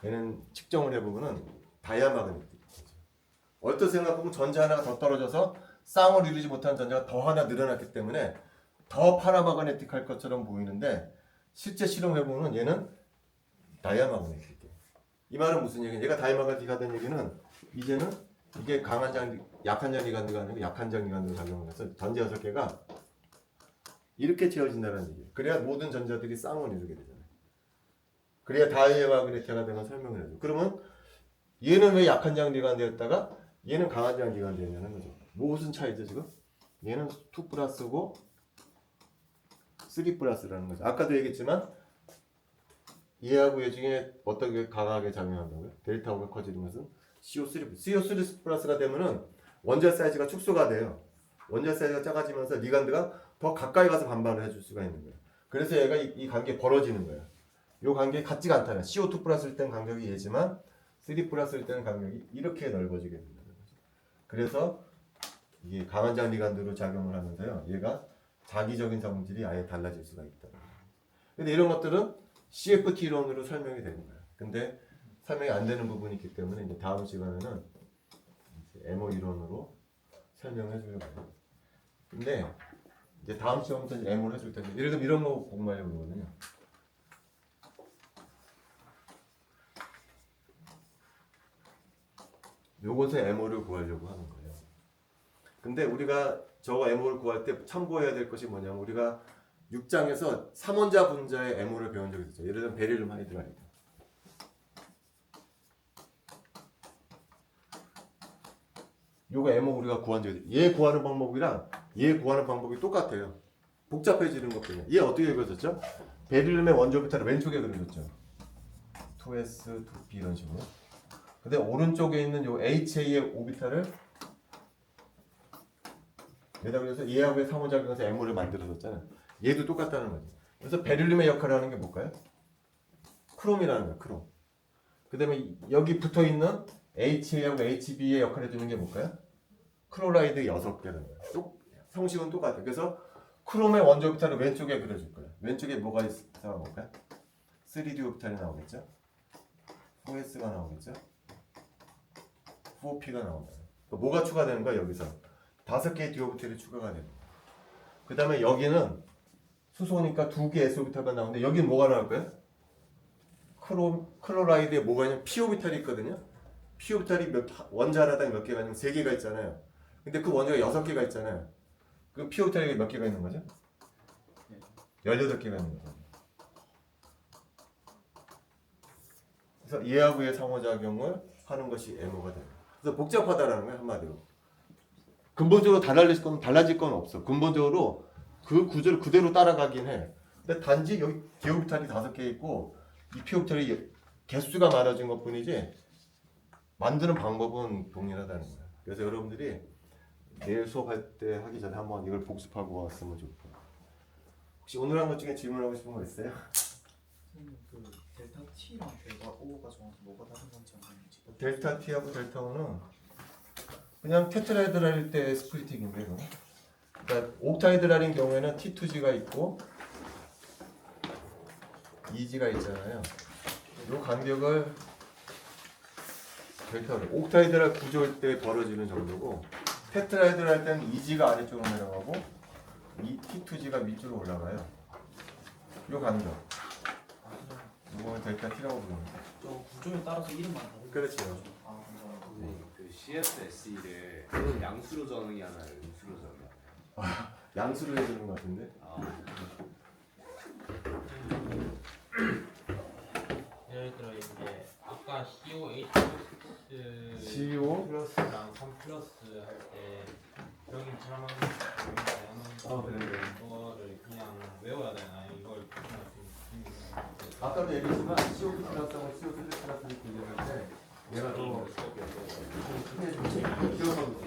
얘는 측정을 해보면은 다이아마그네틱. 얼뜻 생각하면 전자 하나가 더 떨어져서 쌍을 이루지 못한 전자가 더 하나 늘어났기 때문에 더 파라마그네틱할 것처럼 보이는데 실제 실험해보면 얘는 다이아마그네틱. 이 말은 무슨 얘기냐? 얘가 다이아마그네틱하다는 얘기는 이제는 이게 강한 장, 약한 장 리간드가 아니고 약한 장 리간드로 작용을 해서 전자 6개가 이렇게 채워진다는 얘기예요. 그래야 모든 전자들이 쌍을 이루게 되잖아요. 그래야 다이아마그네틱하가 되면 설명을 해줘. 그러면 얘는 왜 약한 장 리간드였다가 얘는 강한 장 리간드였냐는 거죠. 무슨 차이죠 지금? 얘는 2+고 3+라는 거죠. 아까도 얘기했지만 얘하고 얘 중에 어떤 게 강하게 작용한다고요? 델타가 커지는 것은 CO3+. CO3+가 되면은 원자 사이즈가 축소가 돼요. 원자 사이즈가 작아지면서 리간드가 더 가까이 가서 반발을 해줄 수가 있는 거예요. 그래서 얘가 이 관계 벌어지는 거예요. 이 관계 같지가 않다는 CO2+일 땐 간격이 얘지만 3+일 때는 간격이 이렇게 넓어지게 된다는 거죠. 그래서 이게 강한 장 리간드로 작용을 하면서요. 얘가 자기적인 성질이 아예 달라질 수가 있다. 근데 이런 것들은 CFT 이론으로 설명이 되는 거예요. 근데 설명이 안 되는 부분이 있기 때문에 이제 다음 시간에는 MO 이론으로 설명해 주려고 해요. 근데 이제 다음 시간부터 이제 MO를 해줄 텐데 예를 들면 이런 거 공부하려고 그러거든요. 요것에 MO를 구하려고 하는 거예요. 근데 우리가 저거 MO를 구할 때 참고해야 될 것이 뭐냐면 우리가 6장에서 3원자 분자의 MO를 배운 적이 있어요. 예를 들면 베릴륨 하이드라이드. 요거 MO 우리가 구한 적이 있어요. 얘 구하는 방법이랑 얘 구하는 방법이 똑같아요. 복잡해지는 것뿐이에요. 얘 어떻게 그려졌죠? 베릴륨의 원자 오비탈을 왼쪽에 그려졌죠. 2s, 2p 이런 식으로. 근데 오른쪽에 있는 요 HA의 오비탈을 여기다 그래서 얘하고의 상호작용해서 MO를 만들어줬잖아요. 얘도 똑같다는 거죠. 그래서 베릴륨의 역할을 하는 게 뭘까요? 크롬이라는 거예요. 크롬. 그 다음에 여기 붙어 있는 HA하고 HB의 역할을 해주는 게 뭘까요? 클로라이드 6개는 거예요. 형식은 똑같아요. 그래서 크롬의 원자 오비탈을 왼쪽에 그려줄 거예요. 왼쪽에 뭐가 있어 볼까요? 3D 오비탈이 나오겠죠? 4S가 나오겠죠? 4P가 나온다. 뭐가 추가되는 거야 여기서? 5개의 D 오비탈이 추가가 되는 거예요. 그 다음에 여기는 수소니까 2개 S 오비탈만 나오는데 여기는 뭐가 나올 거예요? 클로라이드에 뭐가 있냐면 P 오비탈이 있거든요. P 오비탈이 원자 하나당 몇 개가 있냐면 3개가 있잖아요. 근데 그 원자가 6개가 있잖아요. 그럼 P 오비탈이 몇 개가 있는 거죠? 18개가 있는 거죠. 그래서 얘하고의 상호작용을 하는 것이 MO가 돼요. 그래서 복잡하다라는 거예요 한마디로. 근본적으로 달라질 건 없어. 근본적으로 그 구조를 그대로 따라가긴 해. 근데 단지 여기 D 오비탈이 5개 있고 이 P 오비탈이 개수가 많아진 것 뿐이지 만드는 방법은 동일하다는 거예요. 그래서 여러분들이 내일 수업할 때 하기 전에 한번 이걸 복습하고 왔으면 좋겠어요. 혹시 오늘 한 것 중에 질문하고 싶은 거 있어요? 선생님 그 델타 T랑 델타 O가 정확히 뭐가 다른 건지 아는지. 델타 T하고 델타 O는 그냥 테트라헤드랄일 때 스플리팅인데 이거. 그러니까 옥타이드랄인 경우에는 T2G가 있고 2G가 있잖아요. 이 간격을 델타로 옥타이드랄 구조일 때 벌어지는 정도고 테트라헤드랄 때는 2G가 아래쪽으로 내려가고 이 T2G가 위쪽으로 올라가요. 이 간격. 이거는 델타 T라고 부르는 거예요. 저 구조에 따라서 이름만 다르죠. 그렇죠. 아 감사합니다. 선생님 그 CFSE를 양수로 정의 하나요? 음수로 정의 하나요? 양수로 해주는 것 같은데. 예를 들어 이제 아까 COH CO 플러스랑 3 플러스 할 때 병인처럼 하는 그래. 그거를 그냥 외워야 되나 이걸 그냥 아까도 얘기했지만 CO 플러스하고 CO 플러스를 비교했는데 얘가 더 크게 좀 기억하고